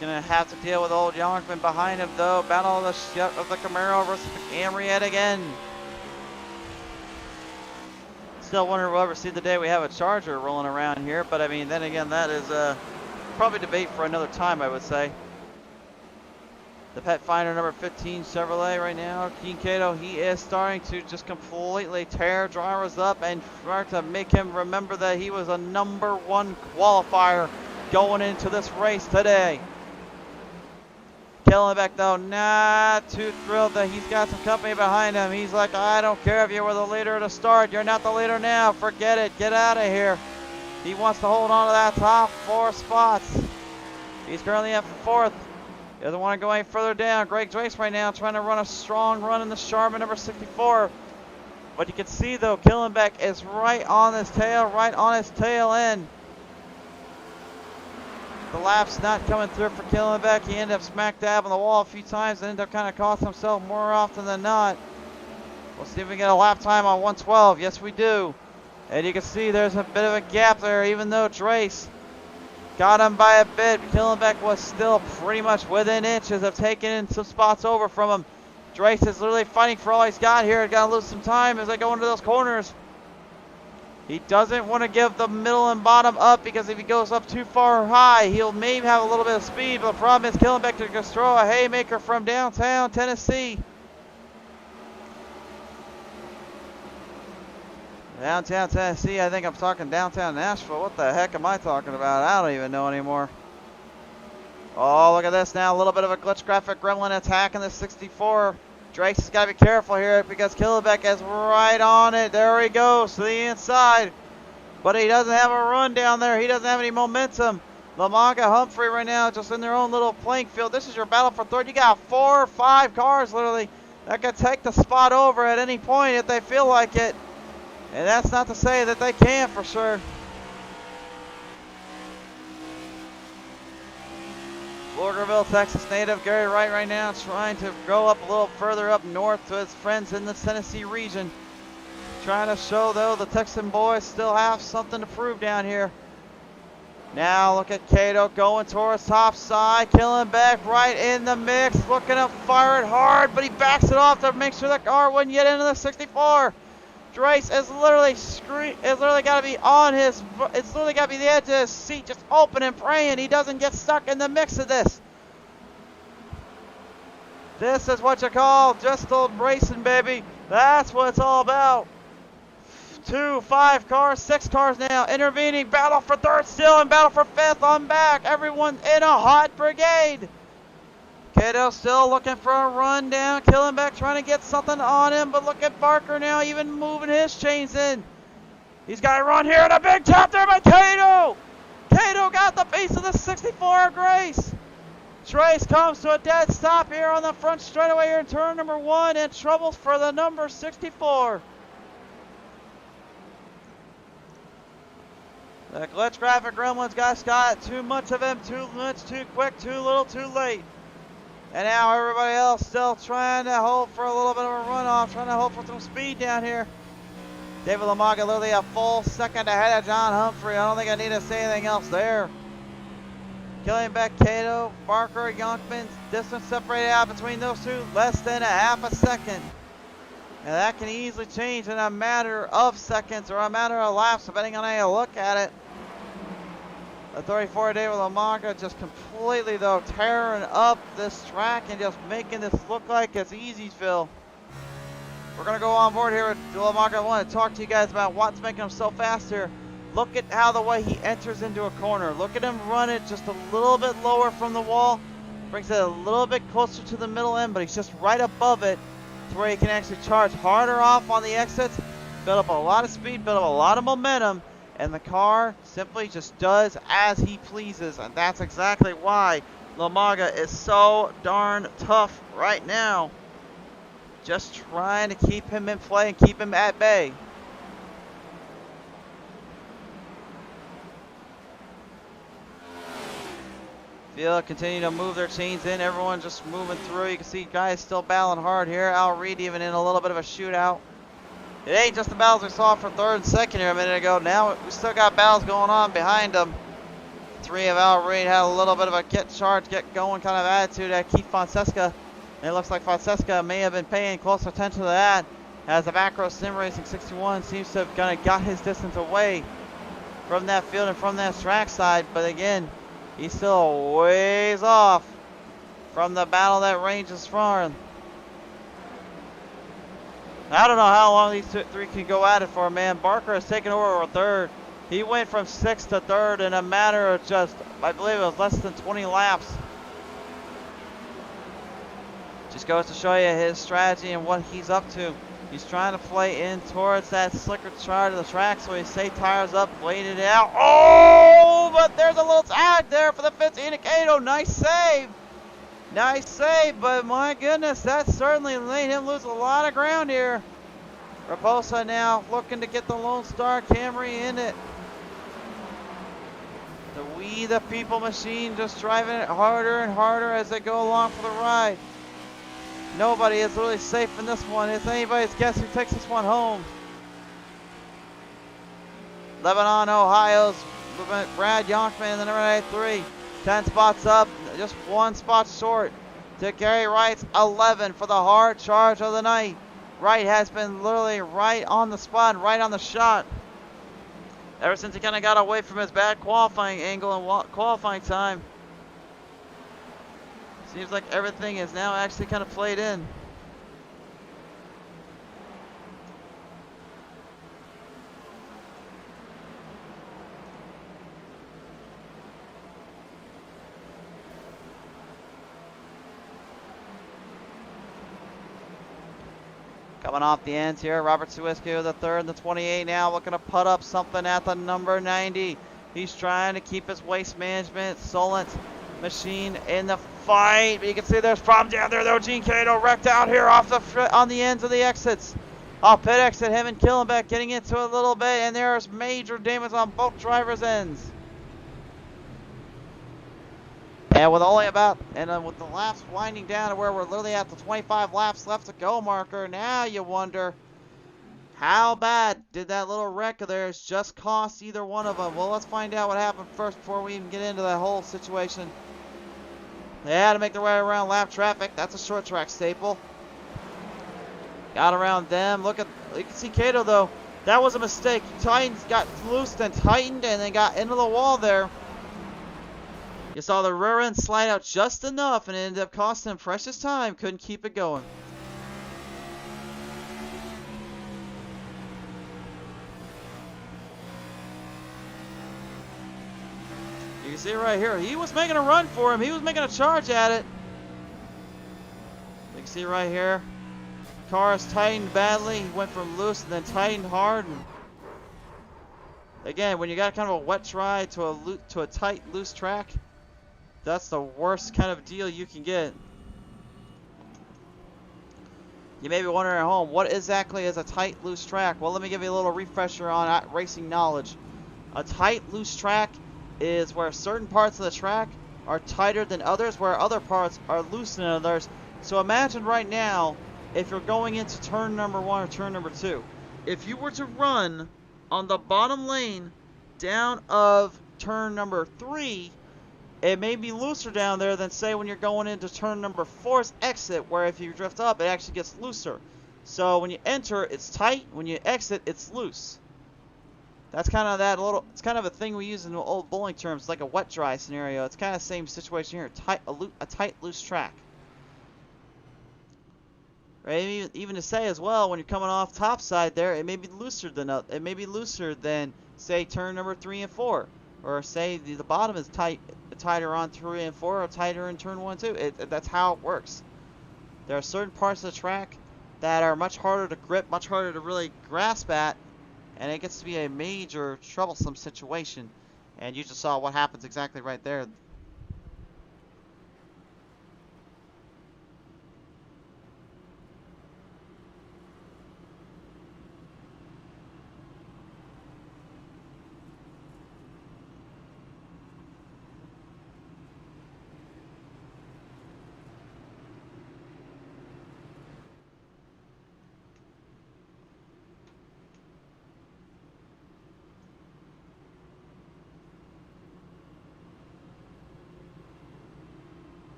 Gonna have to deal with old Yonkman behind him, though. Battle of the Camaro versus the Camry yet again. Still wondering if we'll ever see the day we have a Charger rolling around here, but I mean, then again, that is probably debate for another time, I would say. The Pet Finder number 15 Chevrolet right now. Gene Cato, he is starting to just completely tear drivers up and start to make him remember that he was a number 1 qualifier going into this race today. Kellenbeck, though, not too thrilled that he's got some company behind him. He's like, I don't care if you were the leader at the start. You're not the leader now. Forget it. Get out of here. He wants to hold on to that top 4 spots. He's currently at 4th. He doesn't want to go any further down. Greg Joyce right now trying to run a strong run in the Charmin number 64. But you can see, though, Kellenbeck is right on his tail end. The lap's not coming through for Kellenbeck. He ended up smack dab on the wall a few times and ended up kind of costing himself more often than not. We'll see if we get a lap time on 112. Yes, we do. And you can see there's a bit of a gap there, even though Drace got him by a bit. Kellenbeck was still pretty much within inches of taking in some spots over from him. Drace is literally fighting for all he's got here. Got to lose some time as they go into those corners. He doesn't want to give the middle and bottom up, because if he goes up too far high, he'll maybe have a little bit of speed. But the problem is Kellenbeck to just throw a haymaker from downtown Tennessee. Downtown Tennessee, I think I'm talking downtown Nashville. What the heck am I talking about? I don't even know anymore. Oh, look at this now. A little bit of a glitch graphic gremlin attack in the 64. Drake's has got to be careful here because Kellenbeck is right on it. There he goes to the inside. But he doesn't have a run down there. He doesn't have any momentum. Lomanga, Humphrey right now just in their own little playing field. This is your battle for third. You got 4 or 5 cars literally that can take the spot over at any point if they feel like it. And that's not to say that they can't for sure. Pflugerville, Texas native Gary Wright right now trying to go up a little further up north to his friends in the Tennessee region. Trying to show, though, the Texan boys still have something to prove down here. Now look at Cato going towards top side. Killenbeck right in the mix. Looking to fire it hard, but he backs it off to make sure the car wouldn't get into the 64. Drace is literally got to be on his, it's literally got to be the edge of his seat, just open and praying he doesn't get stuck in the mix of this. This is what you call just old racing, baby. That's what it's all about. 2, 5 cars, 6 cars now. Intervening, battle for third still and battle for fifth on back. Everyone in a hot brigade. Cato still looking for a run down. Killenbeck trying to get something on him, but look at Barker now even moving his chains in. He's got a run here and a big tap there by Cato. Cato got the piece of the 64 of Grace. Trace comes to a dead stop here on the front straightaway here in turn number 1 and troubles for the number 64. The glitch graphic gremlins got too much of him, too much, too quick, too little, too late. And now everybody else still trying to hope for a little bit of a runoff, trying to hope for some speed down here. David Lamaga literally a full second ahead of John Humphrey. I don't think I need to say anything else there. Killenbeck, Cato, Barker, Yonkman, distance separated out between those two, less than a half a second. And that can easily change in a matter of seconds or a matter of laps, depending on how you look at it. The 34 David Lamaga just completely, though, tearing up this track and just making this look like it's Easysville. We're going to go on board here with Lamaga. I want to talk to you guys about what's making him so fast here. Look at how the way he enters into a corner. Look at him run it just a little bit lower from the wall. Brings it a little bit closer to the middle end, but he's just right above it to where he can actually charge harder off on the exits, build up a lot of speed, build up a lot of momentum, and the car simply just does as he pleases. And that's exactly why Lamaga is so darn tough right now. Just trying to keep him in play and keep him at bay. Field continue to move their chains in. Everyone just moving through. You can see guys still battling hard here. Al Reed even in a little bit of a shootout. It ain't just the battles we saw for third and second here a minute ago. Now we still got battles going on behind them. 3 of Al Reed had a little bit of a get charged, get going kind of attitude at Keith Fonseca. And it looks like Fonseca may have been paying close attention to that, as the back row Sim Racing 61 seems to have kind of got his distance away from that field and from that track side. But again, he's still ways off from the battle that ranges from. I don't know how long these 3 can go at it for, man. Barker has taken over third. He went from 6th to 3rd in a matter of just, I believe it was less than 20 laps. Just goes to show you his strategy and what he's up to. He's trying to play in towards that slicker side of the track, so he stay tires up, waited it out. Oh, but there's a little tag there for the 15 Cato. Nice save. Nice save, but my goodness, that certainly made him lose a lot of ground here. Raposa now looking to get the Lone Star Camry in it. The We the People machine just driving it harder and harder as they go along for the ride. Nobody is really safe in this one. It's anybody's guess who takes this one home. Lebanon, Ohio's Brad Yonkman in the number 83. 10 spots up, just 1 spot short to Gary Wright's 11 for the hard charge of the night. Wright has been literally right on the spot, right on the shot, ever since he kind of got away from his bad qualifying angle and qualifying time. Seems like everything is now actually kind of played in. Coming off the ends here, Robert Suiski with the 3rd and the 28 now, looking to put up something at the number 90. He's trying to keep his waste management Solent machine in the fight, but you can see there's problems down there though. Gene Cato wrecked out here off the on the ends of the exits. Oh, pit exit, him and Killenbeck getting into it a little bit, and there's major damage on both drivers' ends. And with only about, and with the laps winding down to where we're literally at the 25 laps left to go marker, now you wonder, how bad did that little wreck of theirs just cost either one of them? Well, let's find out what happened first before we even get into that whole situation. They had to make their way around lap traffic. That's a short track staple. Got around them. Look at, you can see Kato though. That was a mistake. Got loosed and tightened and then got into the wall there. You saw the rear end slide out just enough and it ended up costing him precious time. Couldn't keep it going. You can see right here, he was making a run for him. He was making a charge at it. You can see right here, cars tightened badly. He went from loose and then tightened hard. And again, when you got kind of a wet dry to a tight, loose track, that's the worst kind of deal you can get. You may be wondering at home, what exactly is a tight, loose track? Well, let me give you a little refresher on racing knowledge. A tight, loose track is where certain parts of the track are tighter than others, where other parts are looser than others. So imagine right now, if you're going into turn number 1 or turn number 2. If you were to run on the bottom lane down of turn number 3, it may be looser down there than, say, when you're going into turn number 4's exit, where if you drift up, it actually gets looser. So when you enter, it's tight. When you exit, it's loose. That's kind of that little, it's kind of a thing we use in old bowling terms, like a wet dry scenario. It's kind of the same situation here, a tight, loose track. Right? Even to say as well, when you're coming off top side there, it may be looser than say turn number 3 and 4, or say the bottom is tighter on 3 and 4, or tighter in turn 1 and 2. That's how it works. There are certain parts of the track that are much harder to grip, much harder to really grasp at, and it gets to be a major troublesome situation. And you just saw what happens exactly right there.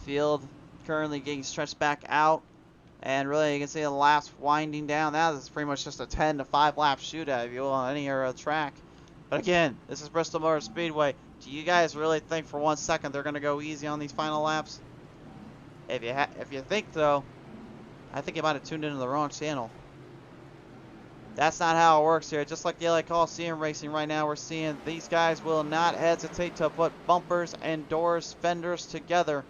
Field currently getting stretched back out, and really you can see the laps winding down. That is pretty much just a 10 to 5 lap shootout if you will on any area of the track. But again, this is Bristol Motor Speedway. Do you guys really think for 1 second they're going to go easy on these final laps? If you think though, I think you might have tuned into the wrong channel. That's not how it works here. Just like the LA Coliseum racing right now, we're seeing these guys will not hesitate to put bumpers and doors, fenders together.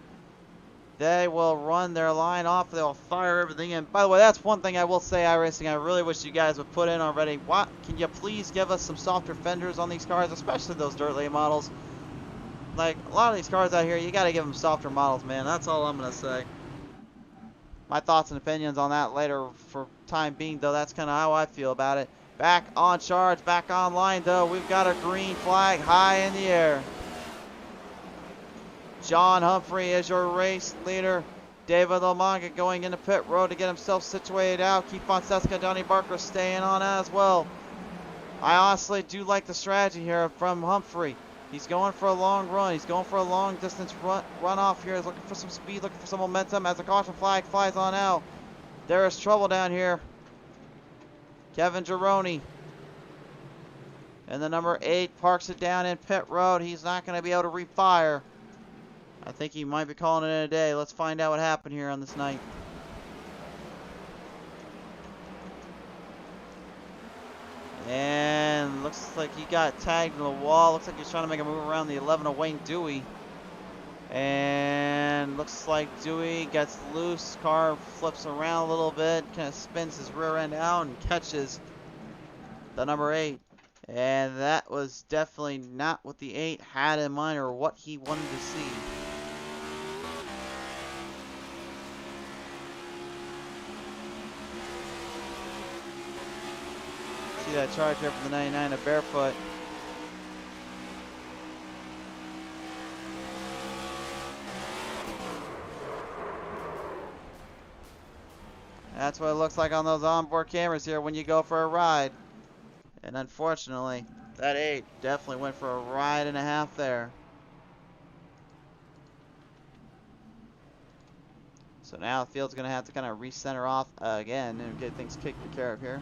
They will run their line off. They'll fire everything in. By the way, that's one thing I will say, iRacing, I really wish you guys would put in already. What? Can you please give us some softer fenders on these cars, especially those dirt late models? Like, a lot of these cars out here, you got to give them softer models, man. That's all I'm going to say. My thoughts and opinions on that later for time being, though. That's kind of how I feel about it. Back on charge, back online, though. We've got a green flag high in the air. John Humphrey is your race leader. David Lomanga going into pit road to get himself situated out. Keith Fonseca, Donnie Barker staying on as well. I honestly do like the strategy here from Humphrey. He's going for a long run. He's going for a long distance run off here. He's looking for some speed, looking for some momentum as the caution flag flies on out. There is trouble down here. Kevin Gironi. And the number 8 parks it down in pit road. He's not going to be able to refire. I think he might be calling it a day. Let's find out what happened here on this night. And looks like he got tagged in the wall. Looks like he's trying to make a move around the 11 of Wayne Dewey. And looks like Dewey gets loose. Car flips around a little bit. Kind of spins his rear end out and catches the number 8. And that was definitely not what the 8 had in mind or what he wanted to see. see that charge here from the 99 of Barefoot. That's what it looks like on those onboard cameras here when you go for a ride. And unfortunately, that 8 definitely went for a ride and a half there. So now the field's going to have to kind of recenter off again and get things taken care of here.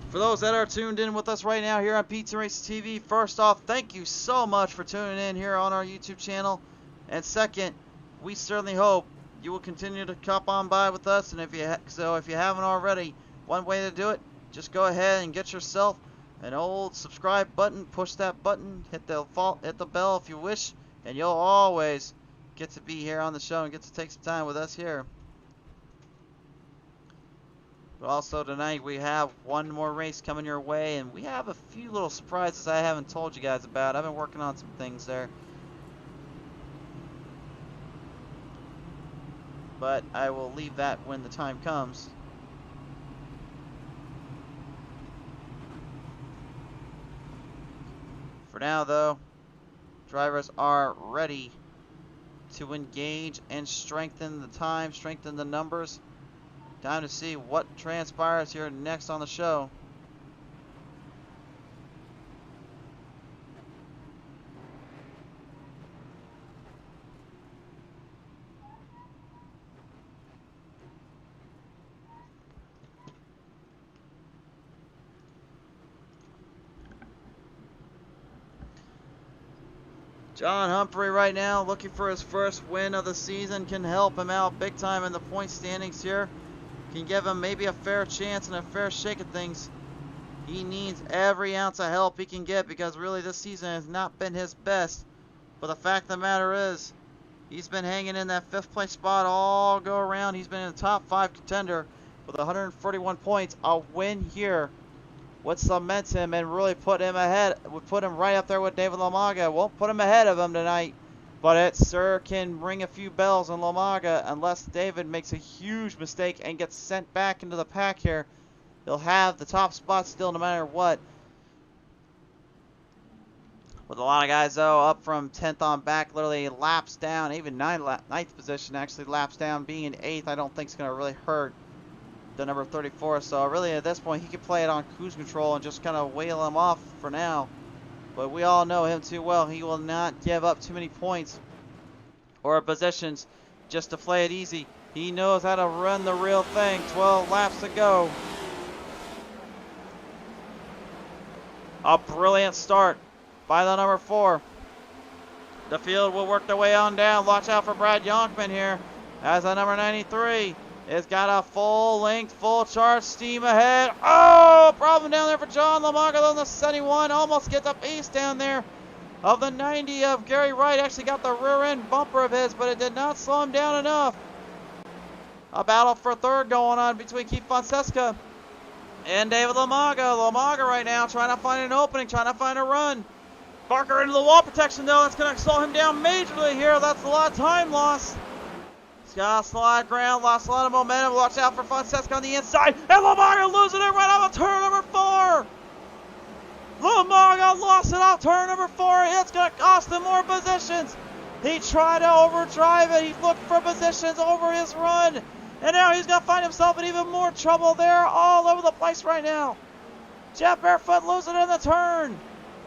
For those that are tuned in with us right now here on PTM Racing TV, first off, thank you so much for tuning in here on our YouTube channel. And second, we certainly hope you will continue to come on by with us. And if you haven't already, one way to do it, just go ahead and get yourself an old subscribe button. Push that button, hit the bell if you wish, and you'll always get to be here on the show and get to take some time with us here. But also tonight we have one more race coming your way, and we have a few little surprises I haven't told you guys about. I've been working on some things there, but I will leave that when the time comes. For now though, drivers are ready to engage and strengthen the time, strengthen the numbers. Time to see what transpires here next on the show. John Humphrey right now looking for his first win of the season. Can help him out big time in the point standings here. Can give him maybe a fair chance and a fair shake of things. He needs every ounce of help he can get because really this season has not been his best. But the fact of the matter is, he's been hanging in that 5th place spot all go around. He's been in the top 5 contender with 141 points. A win here would cement him and really put him ahead, would put him right up there with David Lamaga. Won't put him ahead of him tonight, but it sure can ring a few bells on Lamaga unless David makes a huge mistake and gets sent back into the pack here. He'll have the top spot still no matter what. With a lot of guys though up from 10th on back, literally laps down, even 9th position actually laps down. Being in 8th I don't think is going to really hurt the number 34. So really at this point he can play it on cruise control and just kind of wheel him off for now. But we all know him too well. He will not give up too many points or positions just to play it easy. He knows how to run the real thing. 12 laps to go. A brilliant start by the number 4. The field will work their way on down. Watch out for Brad Yonkman here as the number 93 has got a full length, full charge steam ahead. Oh, problem down there for John Lamaga on the 71. Almost gets a piece down there of the 90 of Gary Wright. Actually got the rear end bumper of his, but it did not slow him down enough. A battle for 3rd going on between Keith Fonseca and David Lamaga. Lamaga right now trying to find an opening, trying to find a run. Barker into the wall protection though. That's going to slow him down majorly here. That's a lot of time lost. He's got a slide ground, lost a lot of momentum. Watch out for Fonseca on the inside. And Lamaga losing it right off of turn number 4. Lamaga lost it off turn number 4. It's going to cost him more positions. He tried to overdrive it. He looked for positions over his run. And now he's going to find himself in even more trouble there all over the place right now. Jeff Barefoot losing in the turn.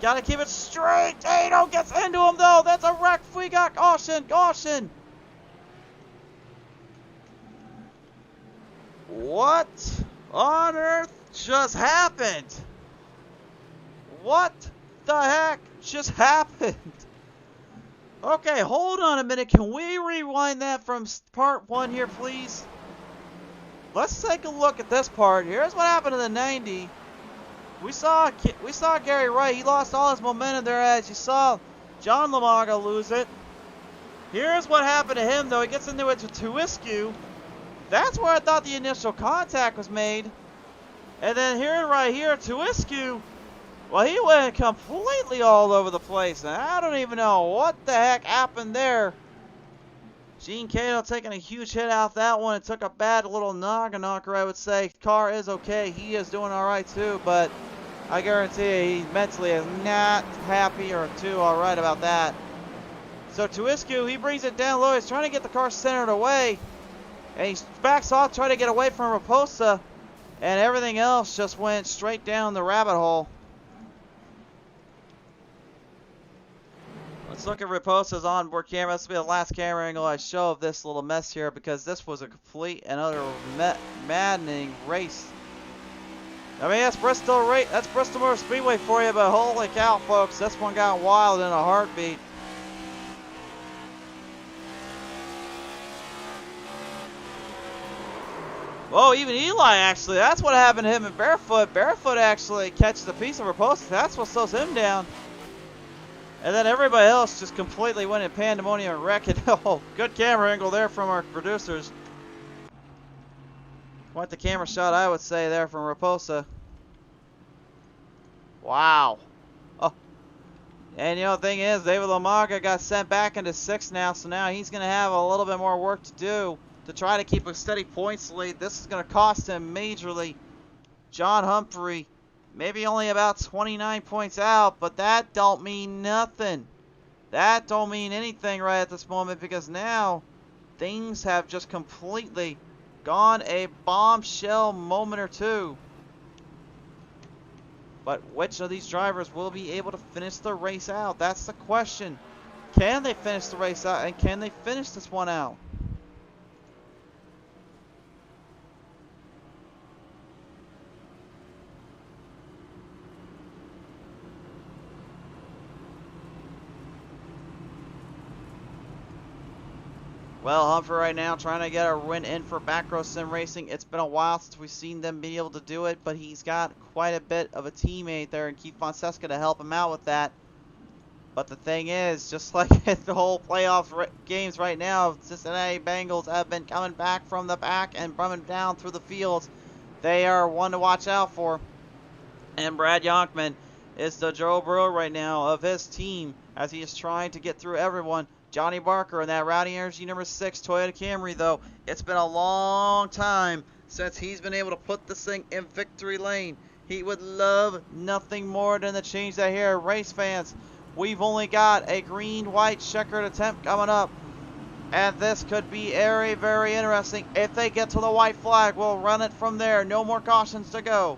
Got to keep it straight. Tato gets into him though. That's a wreck. We got caution. Caution. What on earth just happened? What the heck just happened? Okay, hold on a minute. Can we rewind that from part 1 here, please? Let's take a look at this part. Here's what happened to the 90. We saw Gary Wright. He lost all his momentum there, as you saw John Lamaga lose it. Here's what happened to him, though. He gets into it to Tuiscu. That's where I thought the initial contact was made. And then here, right here, Tuiscu, well, he went completely all over the place. And I don't even know what the heck happened there. Gene Cato taking a huge hit out that one. It took a bad little knocker, I would say. Car is okay. He is doing all right, too, but I guarantee you he mentally is not happy or too all right about that. So Tuiscu, he brings it down low. He's trying to get the car centered away. And he backs off, trying to get away from Raposa. And everything else just went straight down the rabbit hole. Let's look at Raposa's onboard camera. This will be the last camera angle I show of this little mess here, because this was a complete and utter maddening race. I mean, that's Bristol Motor Speedway for you, but holy cow, folks, this one got wild in a heartbeat. Oh, even Eli, actually, that's what happened to him in Barefoot. Barefoot actually catches a piece of Raposa. That's what slows him down. And then everybody else just completely went in pandemonium and wrecked it. Oh, good camera angle there from our producers. Quite the camera shot, I would say, there from Raposa. Wow. Oh. And you know, the thing is, David Lamaga got sent back into 6th now, so now he's going to have a little bit more work to do to try to keep a steady points lead. This is going to cost him majorly. John Humphrey, maybe only about 29 points out, but that don't mean nothing. That don't mean anything right at this moment, because now things have just completely gone a bombshell moment or two. But which of these drivers will be able to finish the race out? That's the question. Can they finish the race out, and can they finish this one out? Well, Humphrey right now trying to get a win in for back row sim racing. It's been a while since we've seen them be able to do it, but he's got quite a bit of a teammate there in Keith Fonseca to help him out with that. But the thing is, just like the whole playoff games right now, Cincinnati Bengals have been coming back from the back and coming down through the fields. They are one to watch out for. And Brad Yonkman is the Joe Burrow right now of his team as he is trying to get through everyone. Johnny Barker in that Rowdy Energy number 6 Toyota Camry, though. It's been a long time since he's been able to put this thing in victory lane. He would love nothing more than to change that here. Race fans, we've only got a green-white checkered attempt coming up. And this could be very, very interesting. If they get to the white flag, we'll run it from there. No more cautions to go.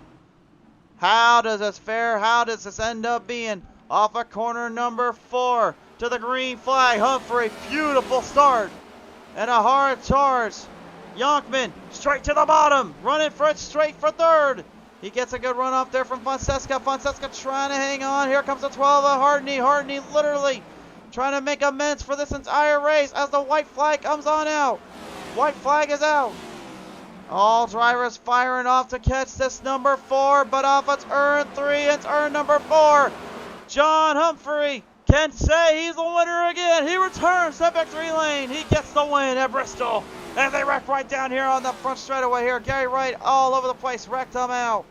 How does this fare? How does this end up being? Off of corner number 4. To the green flag, Humphrey, beautiful start, and a hard charge. Yonkman, straight to the bottom, running for it straight for 3rd. He gets a good run off there from Fonseca. Fonseca trying to hang on. Here comes the 12 of Hardney. Hardney literally trying to make amends for this entire race as the white flag comes on out. White flag is out. All drivers firing off to catch this number 4, but off it's turn 3, it's turn number 4. John Humphrey can say he's the winner again. He returns to victory lane. He gets the win at Bristol. And they wreck right down here on the front straightaway here. Gary Wright all over the place. Wrecked them out.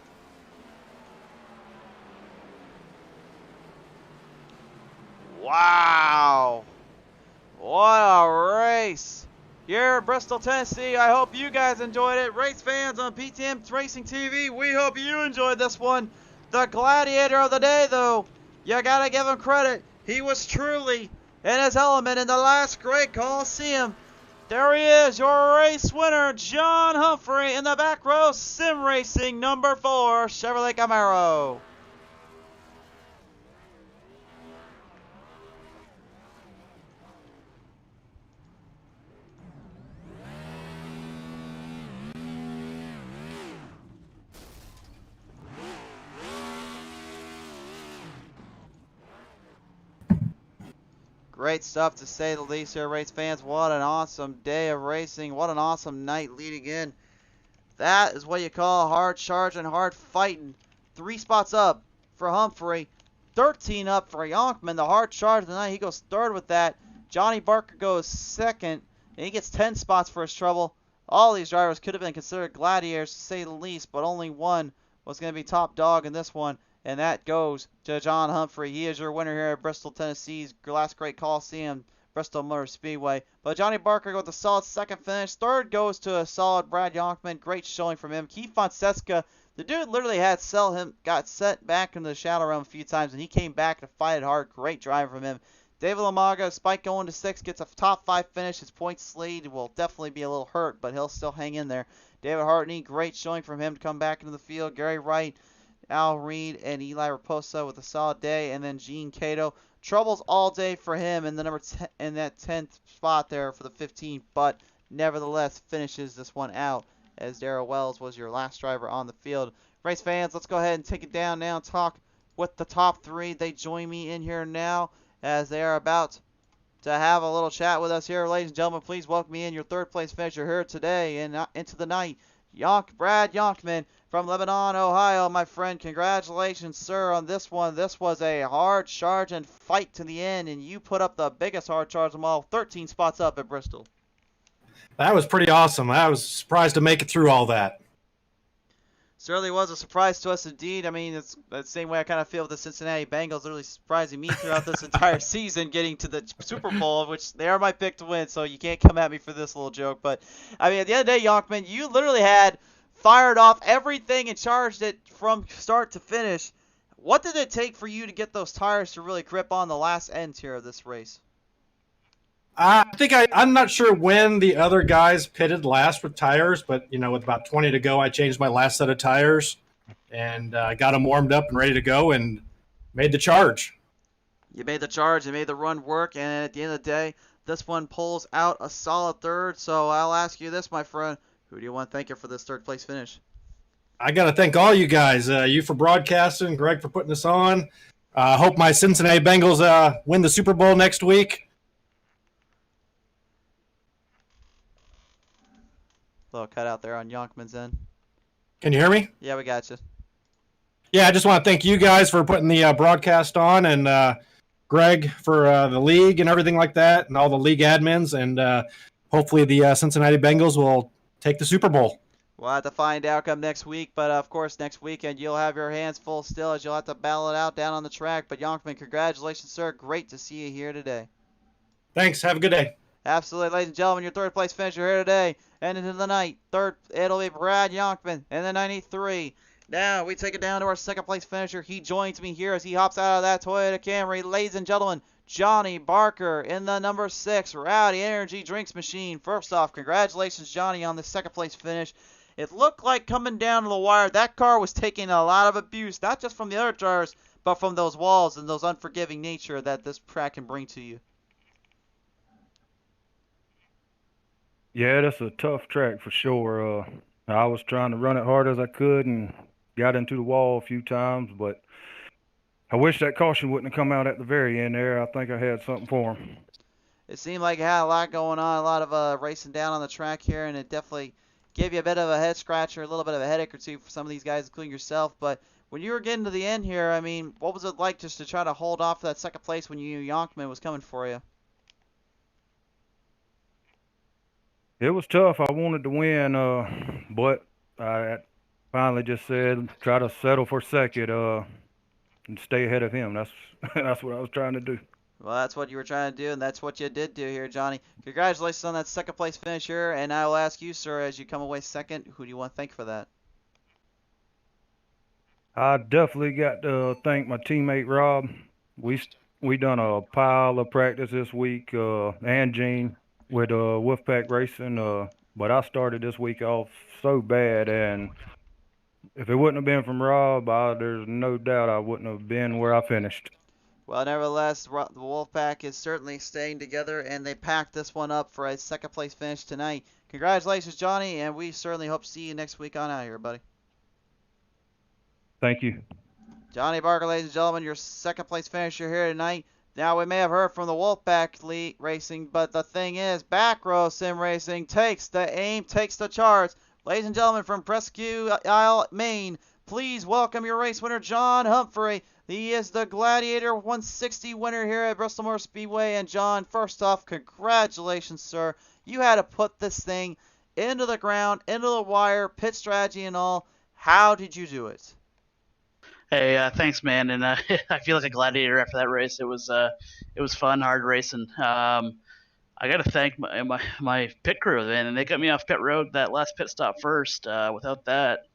Wow. What a race. Here at Bristol, Tennessee. I hope you guys enjoyed it. Race fans on PTM Racing TV, we hope you enjoyed this one. The Gladiator of the day, though, you gotta give him credit. He was truly in his element in the Last Great Colosseum. There he is, your race winner, John Humphrey, in the back row, sim racing number 4, Chevrolet Camaro. Great stuff, to say the least here, race fans. What an awesome day of racing. What an awesome night leading in. That is what you call hard charging, hard fighting. 3 spots up for Humphrey. 13 up for Yonkman. The hard charge of the night. He goes 3rd with that. Johnny Barker goes 2nd. And he gets 10 spots for his trouble. All these drivers could have been considered gladiators, to say the least. But only one was going to be top dog in this one. And that goes to John Humphrey. He is your winner here at Bristol, Tennessee's Last Great Colosseum. Bristol Motor Speedway. But Johnny Barker with a solid second finish. Third goes to a solid Brad Yonkman. Great showing from him. Keith Fonseca, the dude literally got set back into the shadow realm a few times, and he came back to fight it hard. Great drive from him. David Lamaga, Spike going to 6, gets a top 5 finish. His points lead will definitely be a little hurt, but he'll still hang in there. David Hartney, great showing from him to come back into the field. Gary Wright, Al Reed, and Eli Raposa with a solid day. And then Gene Cato. Troubles all day for him in the number 10, in that 10th spot there for the 15, but nevertheless finishes this one out as Darrell Wells was your last driver on the field. Race fans, let's go ahead and take it down now and talk with the top 3. They join me in here now as they are about to have a little chat with us here. Ladies and gentlemen, please welcome me in your third place finisher here today and into the night. Brad Yonkman from Lebanon, Ohio, my friend. Congratulations, sir, on this one. This was a hard charge and fight to the end, and you put up the biggest hard charge of them all, 13 spots up at Bristol. That was pretty awesome. I was surprised to make it through all that. Certainly was a surprise to us indeed. I mean, it's the same way I kind of feel with the Cincinnati Bengals, literally surprising me throughout this entire season, getting to the Super Bowl, which they are my pick to win, so you can't come at me for this little joke. But, I mean, at the end of the day, Yonkman, you literally had fired off everything and charged it from start to finish. What did it take for you to get those tires to really grip on the last end here of this race? I think I'm not sure when the other guys pitted last with tires, but, with about 20 to go, I changed my last set of tires and got them warmed up and ready to go and made the charge. You made the charge and made the run work, and at the end of the day, this one pulls out a solid third. So I'll ask you this, my friend. Who do you want to thank you for this third place finish? I got to thank all you guys, you for broadcasting, Greg for putting this on. I hope my Cincinnati Bengals win the Super Bowl next week. Little cut out there on Yonkman's end. Can you hear me? Yeah, we got you. Yeah, I just want to thank you guys for putting the broadcast on, and Greg for the league and everything like that, and all the league admins, and hopefully the Cincinnati Bengals will take the Super Bowl. We'll have to find out come next week, but of course next weekend you'll have your hands full still as you'll have to battle it out down on the track. But Yonkman, congratulations, sir. Great to see you here today. Thanks. Have a good day. Absolutely, ladies and gentlemen, your third place finisher here today. And into the night, third, it'll be Brad Yonkman in the 93. Now we take it down to our second place finisher. He joins me here as he hops out of that Toyota Camry. Ladies and gentlemen, Johnny Barker in the number 6 Rowdy Energy Drinks Machine. First off, congratulations, Johnny, on the second place finish. It looked like coming down to the wire, that car was taking a lot of abuse, not just from the other drivers, but from those walls and those unforgiving nature that this track can bring to you. Yeah, that's a tough track for sure. I was trying to run it hard as I could and got into the wall a few times, but I wish that caution wouldn't have come out at the very end there. I think I had something for him. It seemed like it had a lot going on, a lot of racing down on the track here, and it definitely gave you a bit of a head scratcher, a little bit of a headache or two for some of these guys, including yourself. But when you were getting to the end here, I mean, what was it like just to try to hold off that second place when you knew Yonkman was coming for you? It was tough. I wanted to win, but I finally just said try to settle for second and stay ahead of him. That's what I was trying to do. Well, that's what you were trying to do, and that's what you did do here, Johnny. Congratulations on that second place finish here, and I will ask you, sir, as you come away second, who do you want to thank for that? I definitely got to thank my teammate Rob. We done a pile of practice this week, and Gene with Wolfpack Racing, but I started this week off so bad, and if it wouldn't have been from Rob, there's no doubt I wouldn't have been where I finished. Well, nevertheless, the Wolfpack is certainly staying together, and they packed this one up for a second place finish tonight. Congratulations, Johnny, and we certainly hope to see you next week on out here, buddy. Thank you. Johnny Barker, ladies and gentlemen, your second place finisher here tonight. Now, we may have heard from the Wolfpack League Racing, but the thing is, Back Row Sim Racing takes the aim, takes the charts. Ladies and gentlemen, from Presque Isle, Maine, please welcome your race winner, John Humphrey. He is the Gladiator 160 winner here at Bristol Motor Speedway. And John, first off, congratulations, sir. You had to put this thing into the ground, into the wire, pit strategy and all. How did you do it? Hey, thanks, man. And I feel like a gladiator after that race. It was fun, hard racing. I got to thank my pit crew, man, and they got me off pit road that last pit stop first. Without that,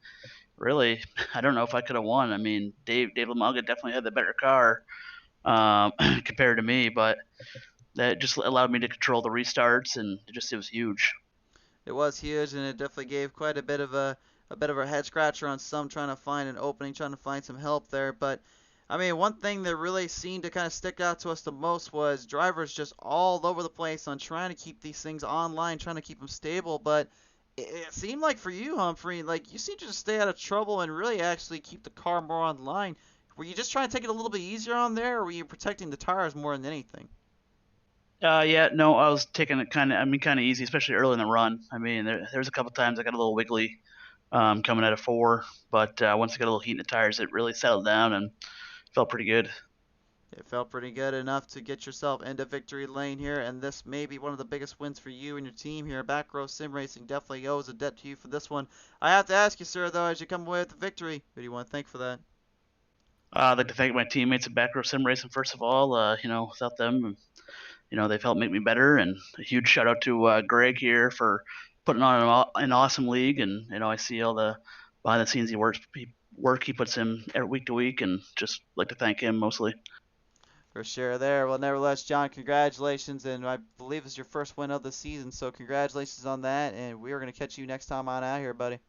really, I don't know if I could have won. I mean, Dave Lamaga definitely had the better car compared to me, but that just allowed me to control the restarts, and it was huge. It was huge, and it definitely gave quite a bit of a head scratcher on some trying to find an opening, trying to find some help there. But I mean, one thing that really seemed to kind of stick out to us the most was drivers just all over the place on trying to keep these things online, trying to keep them stable. But it seemed like for you, Humphrey, like you seemed to just stay out of trouble and really actually keep the car more online. Were you just trying to take it a little bit easier on there, or were you protecting the tires more than anything? Yeah, no, I was taking it kind of easy, especially early in the run. I mean, there's a couple times I got a little wiggly coming out of four, but once I got a little heat in the tires, it really settled down and felt pretty good. It felt pretty good enough to get yourself into victory lane here, and this may be one of the biggest wins for you and your team here. Back Row Sim Racing definitely owes a debt to you for this one. I have to ask you, sir, though, as you come away with the victory, who do you want to thank for that? I'd like to thank my teammates at Back Row Sim Racing first of all. Without them, they've helped make me better. And a huge shout out to Greg here for putting on an awesome league. And I see all the behind the scenes work he puts in every week to week, and just like to thank him mostly. For sure there. Well, nevertheless, John, congratulations, and I believe it's your first win of the season, so congratulations on that, and we are going to catch you next time on out here, buddy.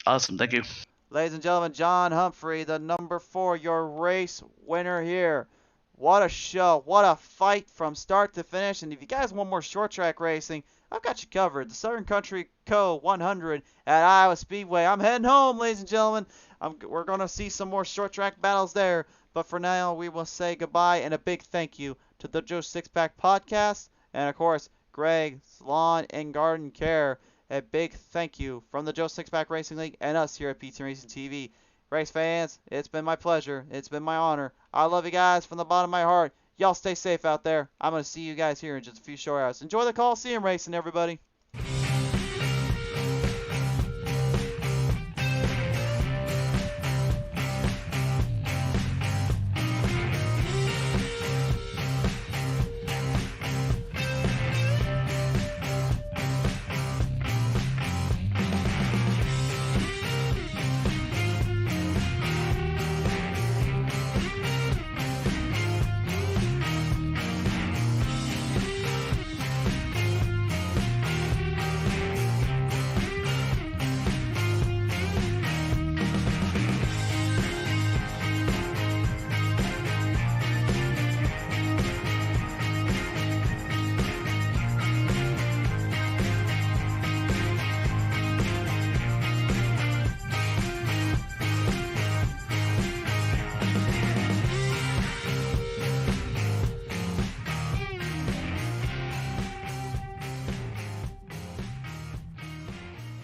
Awesome, thank you. Ladies and gentlemen, John Humphrey, the number 4, your race winner here. What a show. What a fight from start to finish. And if you guys want more short track racing, I've got you covered. The Southern Country Co. 100 at Iowa Speedway. I'm heading home, ladies and gentlemen. We're going to see some more short track battles there. But for now, we will say goodbye and a big thank you to the Joe Sixpack Podcast. And, of course, Greg, Lawn, and Garden Care. A big thank you from the Joe Sixpack Racing League and us here at PTM Racing TV. Race fans, it's been my pleasure. It's been my honor. I love you guys from the bottom of my heart. Y'all stay safe out there. I'm going to see you guys here in just a few short hours. Enjoy the Coliseum racing, everybody.